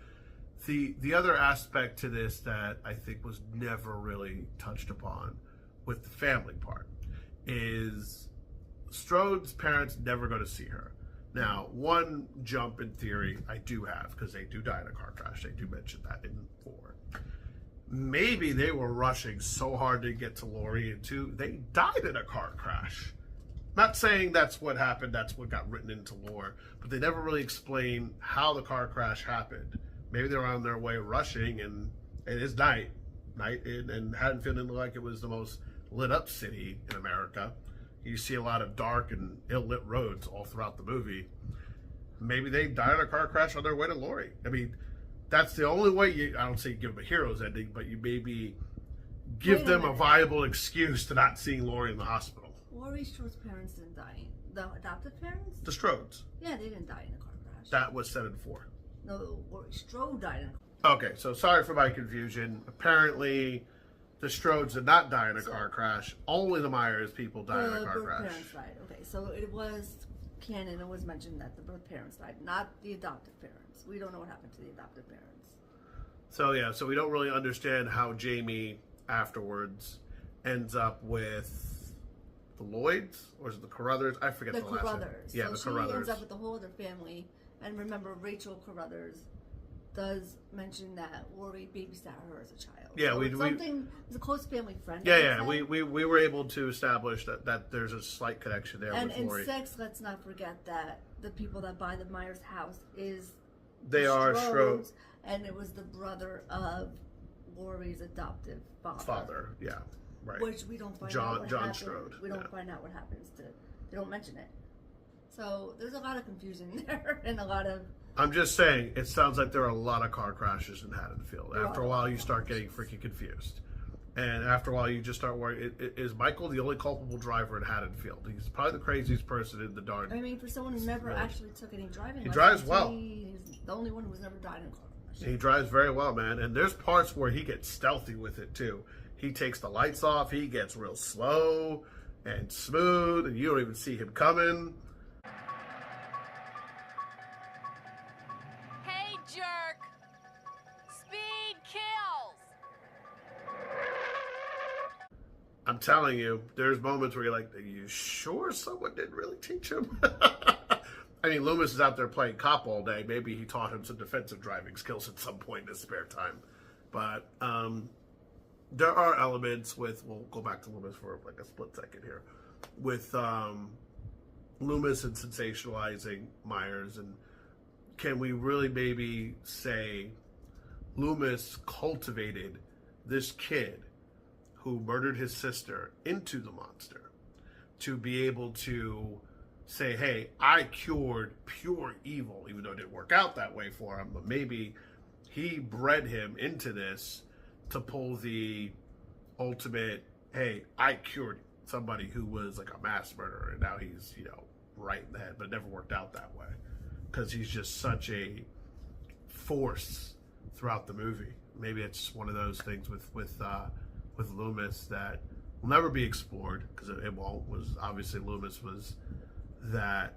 Speaker 2: The other aspect to this that I think was never really touched upon with the family part is Strode's parents never go to see her. Now, one jump in theory I do have, because they do die in a car crash. They do mention that in 4. Maybe they were rushing so hard to get to Laurie, and 2, they died in a car crash. Not saying that's what happened, that's what got written into lore, but they never really explain how the car crash happened. Maybe they were on their way rushing, and it is night and Haddonfield didn't look like it was the most lit up city in America. You see a lot of dark and ill-lit roads all throughout the movie. Maybe they died in a car crash on their way to Laurie. I mean, that's the only way I don't say you give them a hero's ending, but you maybe give them a viable excuse to not seeing Laurie in the hospital.
Speaker 3: Laurie Strode's parents didn't die. The adoptive parents?
Speaker 2: The Strodes.
Speaker 3: Yeah, they didn't die in a car crash.
Speaker 2: That was said in 4.
Speaker 3: No, Laurie Strode died in a car crash.
Speaker 2: Okay, so sorry for my confusion. Apparently, the Strodes did not die in a car crash. Only the Myers people died in a car crash.
Speaker 3: The birth parents died. Okay, so it was canon. It was mentioned that the birth parents died, not the adoptive parents. We don't know what happened to the adoptive parents.
Speaker 2: So yeah, so we don't really understand how Jamie afterwards ends up with the Lloyds, or is it the Carruthers? I forget the last name.
Speaker 3: Carruthers.
Speaker 2: Yeah,
Speaker 3: so
Speaker 2: the
Speaker 3: she
Speaker 2: Carruthers.
Speaker 3: ends up with the whole other family, and remember Rachel Carruthers does mention that Laurie babysat her as a child.
Speaker 2: Yeah,
Speaker 3: so
Speaker 2: it
Speaker 3: was a close family friend.
Speaker 2: Yeah, we were able to establish that there's a slight connection there with Laurie.
Speaker 3: And in 6, let's not forget that the people that buy the Myers house is
Speaker 2: they are Strodes,
Speaker 3: and it was the brother of Laurie's adoptive father.
Speaker 2: Yeah, right.
Speaker 3: Which we don't find out what
Speaker 2: John
Speaker 3: happened.
Speaker 2: Strode.
Speaker 3: We don't find out what happens to. They don't mention it. So there's a lot of confusion there and a lot of.
Speaker 2: I'm just saying, it sounds like there are a lot of car crashes in Haddonfield. After a while, you start getting freaking confused. And after a while, you just start worrying, is Michael the only culpable driver in Haddonfield? He's probably the craziest person in the darn...
Speaker 3: I mean, for someone who never actually took any driving
Speaker 2: He drives well.
Speaker 3: He's the only one who's never died in a car crash.
Speaker 2: He drives very well, man. And there's parts where he gets stealthy with it, too. He takes the lights off, he gets real slow and smooth, and you don't even see him coming.
Speaker 16: Jerk! Speed kills!
Speaker 2: I'm telling you, there's moments where you're like, are you sure someone didn't really teach him? I mean, Loomis is out there playing cop all day. Maybe he taught him some defensive driving skills at some point in his spare time. But there are elements with, we'll go back to Loomis for like a split second here, with Loomis and sensationalizing Myers, and can we really maybe say Loomis cultivated this kid who murdered his sister into the monster to be able to say, hey, I cured pure evil, even though it didn't work out that way for him, but maybe he bred him into this to pull the ultimate, hey, I cured somebody who was like a mass murderer, and now he's, right in the head, but it never worked out that way. Because he's just such a force throughout the movie. Maybe it's one of those things with Loomis that will never be explored, because it won't. Was obviously Loomis was that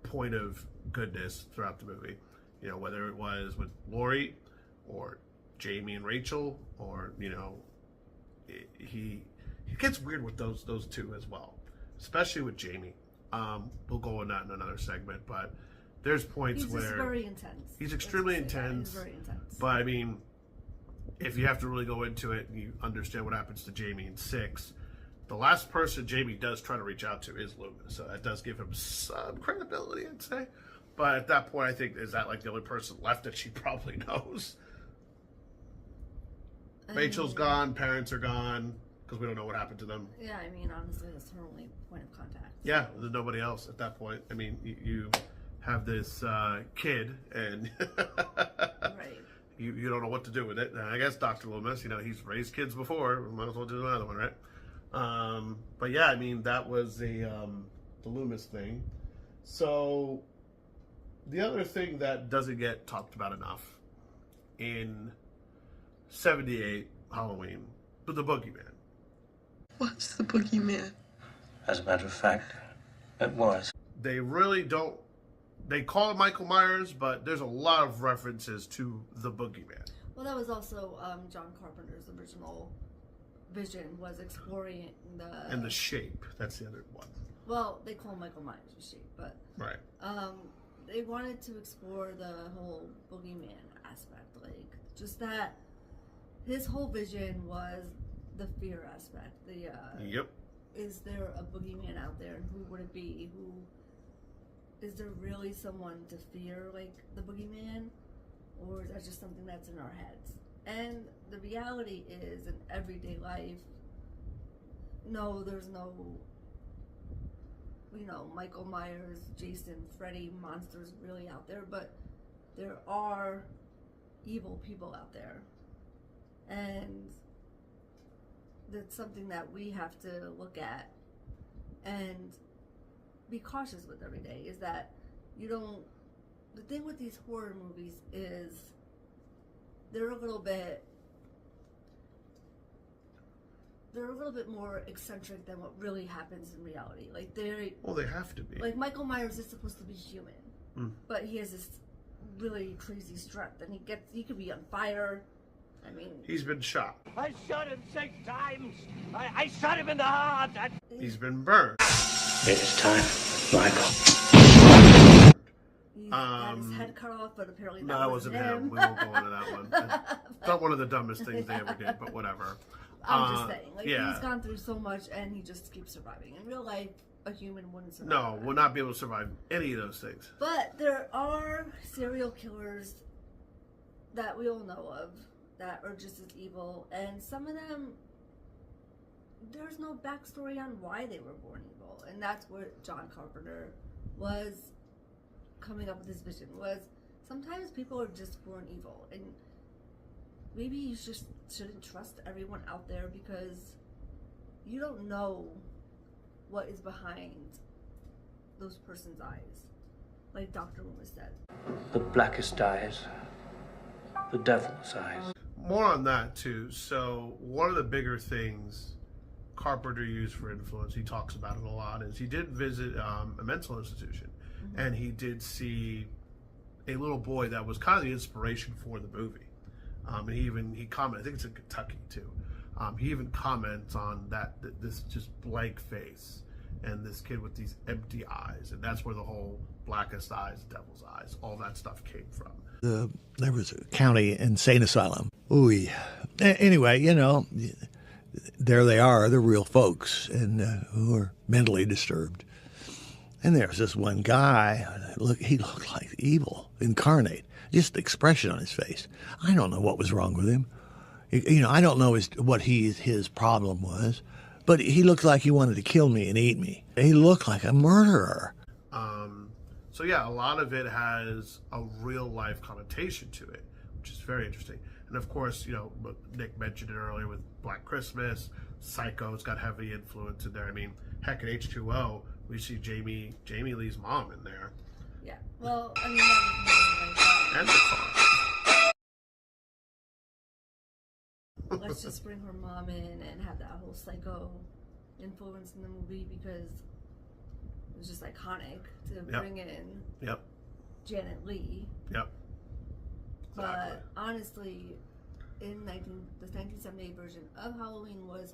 Speaker 2: point of goodness throughout the movie. Whether it was with Laurie or Jamie and Rachel, or he gets weird with those two as well, especially with Jamie. We'll go on that in another segment, but. There's points where
Speaker 3: he's very intense.
Speaker 2: He's extremely intense.
Speaker 3: He's very intense.
Speaker 2: But I mean, if you have to really go into it and you understand what happens to Jamie in 6, the last person Jamie does try to reach out to is Loomis. So that does give him some credibility, I'd say. But at that point, I think, is that like the only person left that she probably knows? Rachel's gone, parents are gone, because we don't know what happened to them.
Speaker 3: Yeah, I mean, honestly, that's her only point of contact.
Speaker 2: Yeah, there's nobody else at that point. I mean, you have this kid, and
Speaker 3: right.
Speaker 2: you don't know what to do with it. And I guess Dr. Loomis, he's raised kids before. We might as well do another one, right? But yeah, I mean, that was the Loomis thing. So the other thing that doesn't get talked about enough in 78 Halloween, but the boogeyman.
Speaker 17: What's the boogeyman?
Speaker 12: As a matter of fact, it was.
Speaker 2: They really don't. They call it Michael Myers, but there's a lot of references to the Boogeyman.
Speaker 3: Well, that was also John Carpenter's original vision, was exploring the...
Speaker 2: And the shape. That's the other one.
Speaker 3: Well, they call Michael Myers the shape, but...
Speaker 2: Right.
Speaker 3: They wanted to explore the whole Boogeyman aspect. Like, just that his whole vision was the fear aspect. The,
Speaker 2: Yep.
Speaker 3: Is there a Boogeyman out there, and who would it be? Is there really someone to fear, like the Boogeyman? Or is that just something that's in our heads? And the reality is, in everyday life, no, there's no, Michael Myers, Jason, Freddy, monsters really out there, but there are evil people out there. And that's something that we have to look at and be cautious with every day, is that the thing with these horror movies is they're a little bit more eccentric than what really happens in reality. Like they
Speaker 2: have to be.
Speaker 3: Like Michael Myers is supposed to be human, but he has this really crazy strength, and he could be on fire. I mean,
Speaker 2: he's been shot.
Speaker 14: I shot him 6 times. I shot him in the heart.
Speaker 2: He's been burned.
Speaker 12: It's time, Michael.
Speaker 3: He's had his head cut off, but apparently
Speaker 2: that wasn't him. We won't go into that one. It's not one of the dumbest things they ever did, but whatever.
Speaker 3: I'm just saying, like, he's gone through so much, and he just keeps surviving. In real life, a human wouldn't survive.
Speaker 2: No, will not be able to survive any of those things.
Speaker 3: But there are serial killers that we all know of that are just as evil, and some of them, there's no backstory on why they were born evil, and that's what John Carpenter was coming up with his vision, was sometimes people are just born evil, and maybe you just shouldn't trust everyone out there, because you don't know what is behind those person's eyes, like Dr. Loomis said.
Speaker 12: The blackest eyes, the devil's eyes.
Speaker 2: More on that too. So one of the bigger things Carpenter used for influence, he talks about it a lot, is he did visit a mental institution, and he did see a little boy that was kind of the inspiration for the movie. And he commented, I think it's in Kentucky too. He even comments on that this just blank face and this kid with these empty eyes, and that's where the whole blackest eyes, devil's eyes, all that stuff came from.
Speaker 17: There was a county insane asylum. Ooh, anyway, there they are, the real folks, and who are mentally disturbed. And there's this one guy. He looked like evil incarnate. Just the expression on his face. I don't know what was wrong with him. I don't know what his problem was, but he looked like he wanted to kill me and eat me. He looked like a murderer.
Speaker 2: So yeah, a lot of it has a real life connotation to it, which is very interesting. And of course, Nick mentioned it earlier with Black Christmas, Psycho's got heavy influence in there. I mean, heck, in H2O, we see Jamie Lee's mom in there.
Speaker 3: Yeah, well, I mean, that was
Speaker 2: and the car.
Speaker 3: Let's just bring her mom in and have that whole Psycho influence in the movie, because it was just iconic to bring in Janet Leigh.
Speaker 2: Yep.
Speaker 3: But honestly, in the 1978 version of Halloween was,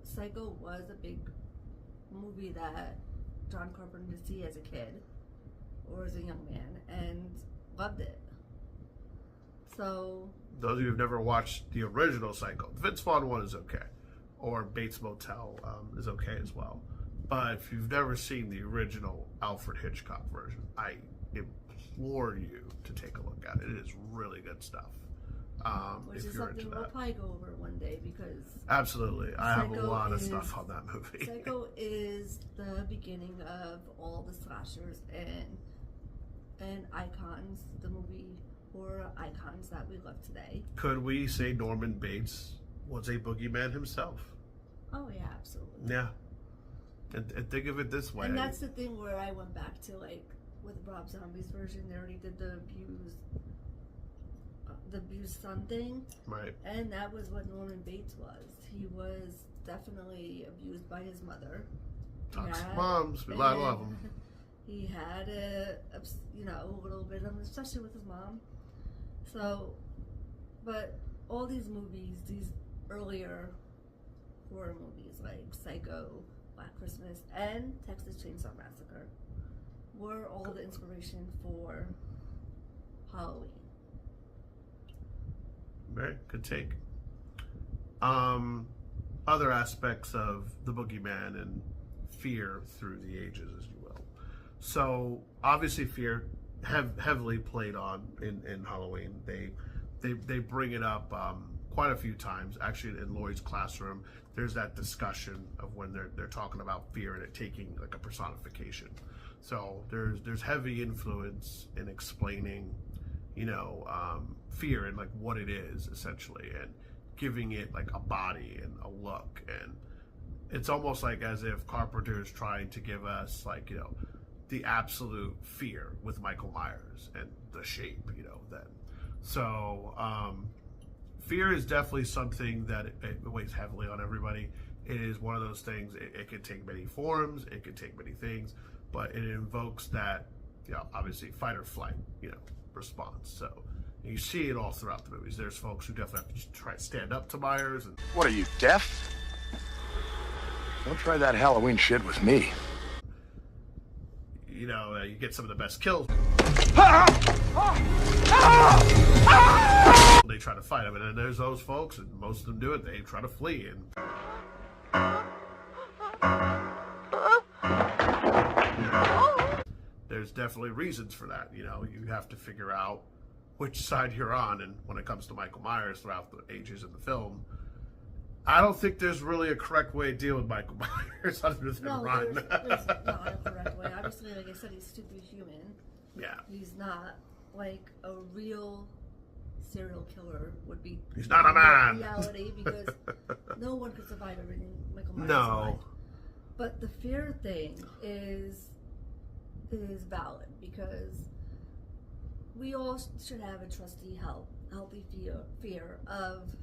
Speaker 3: Psycho was a big movie that John Carpenter did see as a kid or as a young man and loved it. So
Speaker 2: those of you who've never watched the original Psycho, the Vince Vaughn one is okay, or Bates Motel is okay as well. But if you've never seen the original Alfred Hitchcock version, I implore you to take a look at it. It is really good stuff.
Speaker 3: Which is something we'll probably go over one day, because
Speaker 2: absolutely, I have a lot of stuff on that movie.
Speaker 3: Psycho is the beginning of all the slashers and icons, the movie horror icons that we love today.
Speaker 2: Could we say Norman Bates was a boogeyman himself?
Speaker 3: Oh yeah, absolutely.
Speaker 2: Yeah. And think of it this way.
Speaker 3: And that's the thing where I went back to, like, with Rob Zombie's version, they already did the abused son thing.
Speaker 2: Right.
Speaker 3: And that was what Norman Bates was. He was definitely abused by his mother.
Speaker 2: Toxic moms, we love them.
Speaker 3: He had a little bit of an obsession with his mom. So, but all these movies, these earlier horror movies like Psycho, Black Christmas, and Texas Chainsaw Massacre were all the inspiration for Halloween.
Speaker 2: Very good take. Other aspects of the boogeyman and fear through the ages, as you will. So obviously, fear heavily played on in Halloween. They bring it up quite a few times. Actually, in Laurie's classroom, there's that discussion of when they're talking about fear and it taking like a personification. So there's heavy influence in explaining, fear and like what it is essentially, and giving it like a body and a look. And it's almost like as if Carpenter is trying to give us like, the absolute fear with Michael Myers and the shape, then. So fear is definitely something that it weighs heavily on everybody. It is one of those things, it can take many forms, it can take many things, but it invokes that, obviously fight or flight, response. So you see it all throughout the movies. There's folks who definitely have to try to stand up to Myers. And
Speaker 18: what are you, deaf? Don't try that Halloween shit with me.
Speaker 2: You get some of the best kills. They try to fight him, and then there's those folks, and most of them do it. They try to flee, and there's definitely reasons for that. You have to figure out which side you're on. And when it comes to Michael Myers throughout the ages of the film, I don't think there's really a correct way to deal with Michael Myers other than run.
Speaker 3: There's not a correct way. Obviously, like I said, he's superhuman.
Speaker 2: Yeah.
Speaker 3: He's not like a real serial killer would be.
Speaker 2: He's not a man.
Speaker 3: Reality, because no one could survive everything Michael Myers
Speaker 2: No.
Speaker 3: survived. But the fear thing is valid, because we all should have a trusty, healthy fear of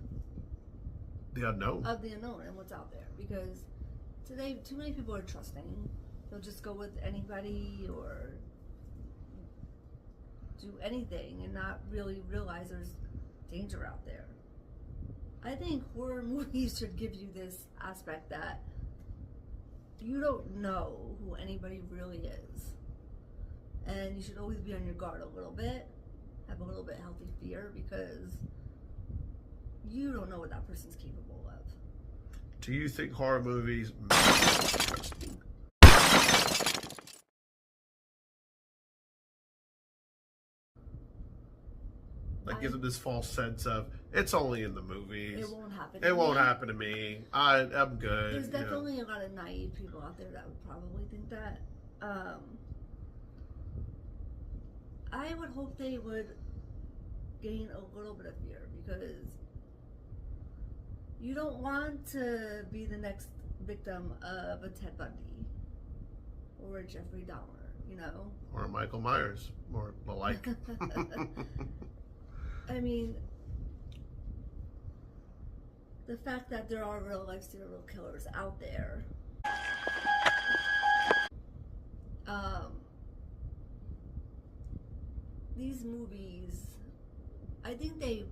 Speaker 2: the unknown.
Speaker 3: And what's out there. Because today, too many people are trusting. They'll just go with anybody or do anything and not really realize there's danger out there. I think horror movies should give you this aspect that you don't know who anybody really is. And you should always be on your guard a little bit, have a little bit healthy fear, because you don't know what that person's capable of.
Speaker 2: Do you think horror movies give them this false sense of it's only in the movies?
Speaker 3: It won't happen.
Speaker 2: It won't happen to me. I'm good.
Speaker 3: There's definitely a lot of naive people out there that would probably think that. I would hope they would gain a little bit of fear, because you don't want to be the next victim of a Ted Bundy or a Jeffrey Dahmer,
Speaker 2: Or a Michael Myers, or the like.
Speaker 3: I mean, the fact that there are real life serial killers out there. These movies, I think they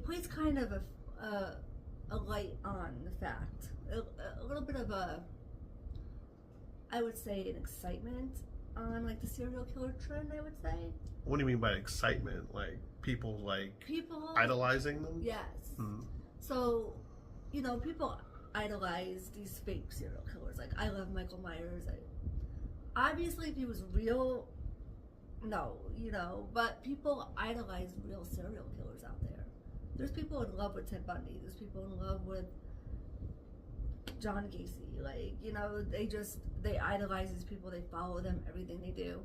Speaker 3: place kind of a light on the fact, a little bit of I would say an excitement on like the serial killer trend, I would say.
Speaker 2: What do you mean by excitement? Like people idolizing them?
Speaker 3: Yes.
Speaker 2: Mm-hmm.
Speaker 3: So, people idolize these fake serial killers. Like, I love Michael Myers. Obviously, if he was real, no, but people idolize real serial killers out there. There's people in love with Ted Bundy. There's people in love with John Gacy. Like, they idolize these people. They follow them, everything they do.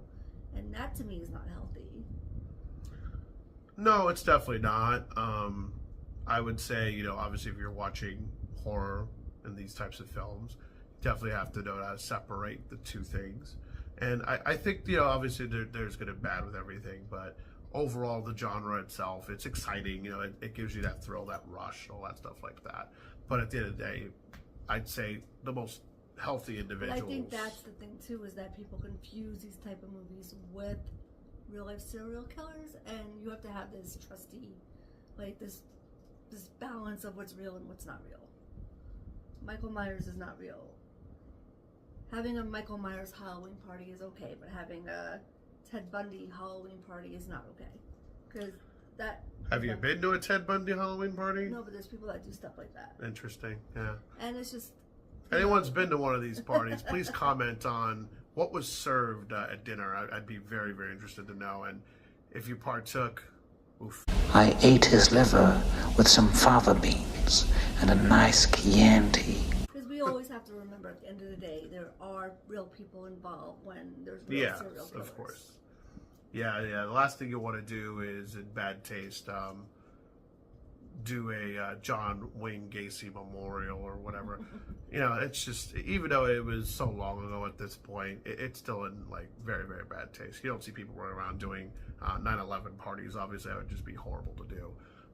Speaker 3: And that, to me, is not healthy.
Speaker 2: No, it's definitely not. I would say, obviously if you're watching horror and these types of films, you definitely have to know how to separate the two things. And I think, obviously there's good and bad with everything, but overall the genre itself, it's exciting. It gives you that thrill, that rush, all that stuff like that. But at the end of the day, I'd say the most healthy individuals.
Speaker 3: But I think that's the thing too, is that people confuse these type of movies with real life serial killers, and you have to have this trusty, like this balance of what's real and what's not real. Michael Myers is not real. Having a Michael Myers Halloween party is okay, but having a Ted Bundy Halloween party is not okay. Because that...
Speaker 2: Have you been to a Ted Bundy Halloween party?
Speaker 3: No, but there's people that do stuff like that.
Speaker 2: Interesting, yeah.
Speaker 3: And it's just...
Speaker 2: Anyone's been to one of these parties, please comment on what was served at dinner. I'd be very, very interested to know. And if you partook, oof.
Speaker 13: I ate his liver with some fava beans and a nice Chianti.
Speaker 3: Because we always have to remember at the end of the day, there are real people involved when there's real serial killers.
Speaker 2: Of course. Yeah. The last thing you want to do is, in bad taste, do a John Wayne Gacy memorial or whatever. You know, it's just, even though it was so long ago at this point, it's still in like very, very bad taste. You don't see people running around doing 9/11 parties. Obviously, that would just be horrible to do.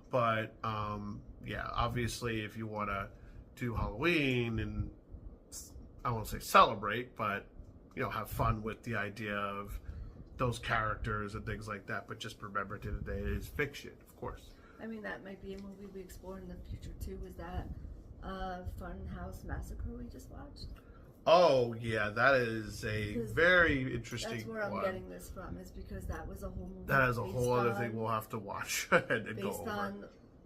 Speaker 2: But yeah, obviously, if you want to do Halloween and, I won't say celebrate, but you know, have fun with the idea of those characters and things like that. But just remember, at the end of the day, it is fiction, of course.
Speaker 3: I mean, that might be a movie we explore in the future too. Is that Funhouse Massacre we just watched?
Speaker 2: Oh yeah, that is a very interesting one.
Speaker 3: That's where I'm getting this from, is because that was a whole movie.
Speaker 2: That is a whole other thing we'll have to watch and go over.
Speaker 3: Based on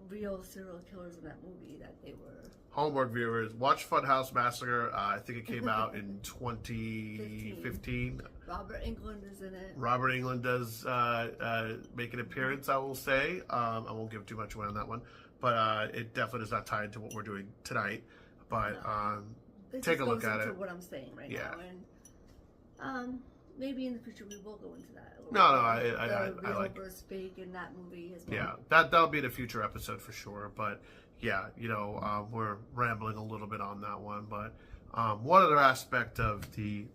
Speaker 3: real serial killers in that movie, that they were.
Speaker 2: Homework viewers, watch Funhouse Massacre. I think it came out in 2015.
Speaker 3: Robert Englund is in it.
Speaker 2: Robert Englund does make an appearance, I will say. I won't give too much away on that one. But it definitely does not tie into what we're doing tonight. But take a look at it.
Speaker 3: What I'm saying right now. And maybe in the future we will go into that.
Speaker 2: I like
Speaker 3: versus fake in that movie as well.
Speaker 2: Yeah, that'll be in a future episode for sure. But yeah, you know, we're rambling a little bit on that one. But one other aspect of the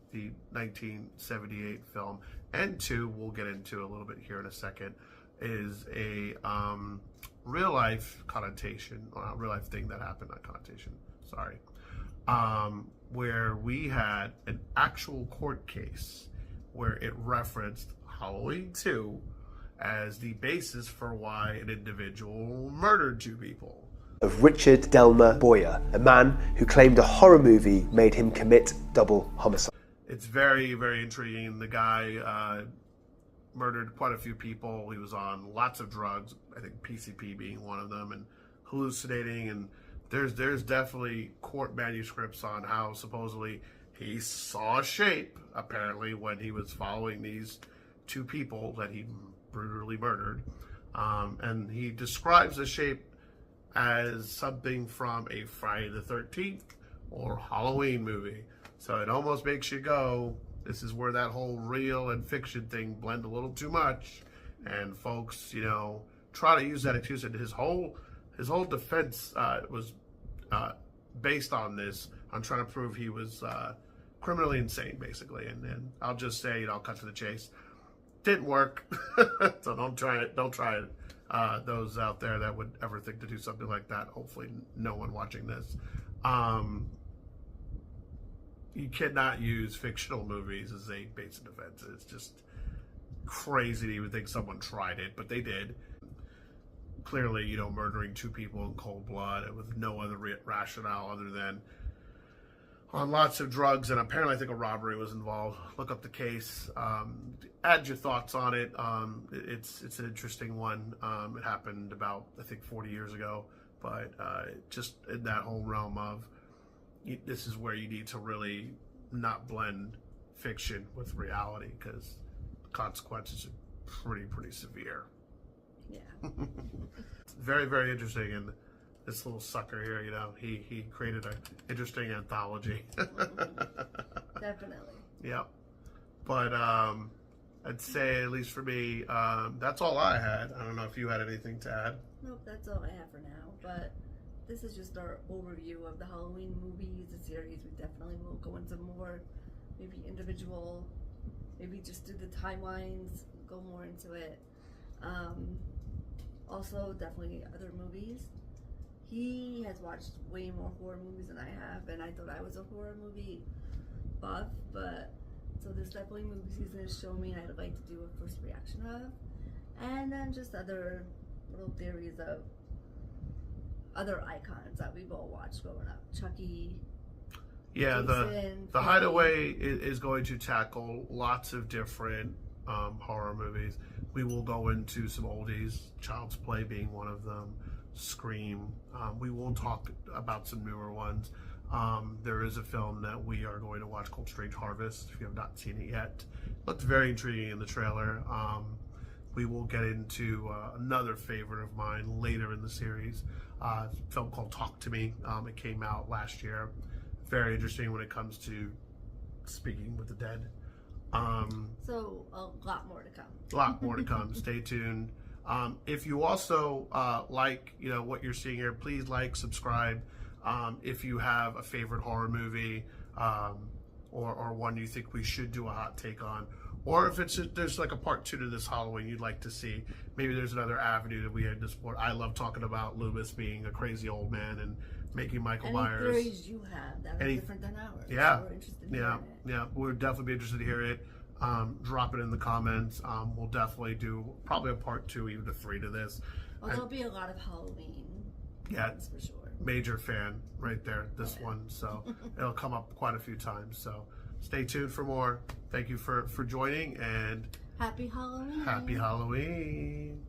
Speaker 2: 1978 film, and two, we'll get into a little bit here in a second, is a real life connotation, real life thing that happened, not connotation, sorry, where we had an actual court case where it referenced Halloween 2 as the basis for why an individual murdered two people.
Speaker 19: Of Richard Delmer Boyer, a man who claimed a horror movie made him commit double homicide.
Speaker 2: It's very, very intriguing. The guy murdered quite a few people. He was on lots of drugs, I think PCP being one of them, and hallucinating. And there's definitely court manuscripts on how supposedly he saw a shape, apparently, when he was following these two people that he brutally murdered. And he describes the shape as something from a Friday the 13th or Halloween movie. So it almost makes you go, this is where that whole real and fiction thing blend a little too much. And folks, you know, try to use that excuse. And his whole defense was based on this, on trying to prove he was criminally insane, basically. And then I'll just say, you know, I'll cut to the chase. Didn't work. So don't try it. Don't try it. Those out there that would ever think to do something like that, hopefully no one watching this. You cannot use fictional movies as a base of defense. It's just crazy to even think someone tried it, but they did. Clearly, you know, murdering two people in cold blood and with no other rationale other than on lots of drugs, and apparently I think a robbery was involved. Look up the case. Add your thoughts on it. It's an interesting one. It happened about, I think, 40 years ago, but just in that whole realm of, this is where you need to really not blend fiction with reality, because the consequences are pretty severe.
Speaker 3: Yeah.
Speaker 2: Very, very interesting. And this little sucker here, you know, he created an interesting anthology.
Speaker 3: Definitely.
Speaker 2: Yep. But I'd say, at least for me, that's all I had. I don't know if you had anything to add.
Speaker 3: Nope, that's all I have for now. But this is just our overview of the Halloween movies, the series. We definitely will go into more, maybe individual, maybe just do the timelines, go more into it. Also, definitely other movies He has watched way more horror movies than I have, and I thought I was a horror movie buff, but so there's definitely movies he's going to show me and I'd like to do a first reaction of. And then just other little theories of other icons that we've all watched growing up. Chucky.
Speaker 2: Yeah,
Speaker 3: Jason,
Speaker 2: the Hideaway is going to tackle lots of different horror movies. We will go into some oldies, Child's Play being one of them, Scream. We will talk about some newer ones. There is a film that we are going to watch called Strange Harvest, if you have not seen it yet. Looked very intriguing in the trailer. We will get into another favorite of mine later in the series, a film called Talk to Me. It came out last year. Very interesting when it comes to speaking with the dead.
Speaker 3: So a lot more to come.
Speaker 2: A lot more to come. Stay tuned. If you also like, what you're seeing here, please like, subscribe. If you have a favorite horror movie or one you think we should do a hot take on, or if there's like a part 2 to this Halloween you'd like to see, maybe there's another avenue that we had to support. I love talking about Loomis being a crazy old man and making Michael Myers.
Speaker 3: Any theories you have that are different than ours?
Speaker 2: Yeah,
Speaker 3: so we're interested in hearing it.
Speaker 2: Yeah, we'd definitely be interested to hear it. Drop it in the comments. We'll definitely do probably a part 2, even a 3 to this.
Speaker 3: Well, there'll be a lot of Halloween.
Speaker 2: Yeah,
Speaker 3: that's for sure.
Speaker 2: Major fan right there, this one. So it'll come up quite a few times. So stay tuned for more. Thank you for joining, and
Speaker 3: Happy Halloween.
Speaker 2: Happy Halloween.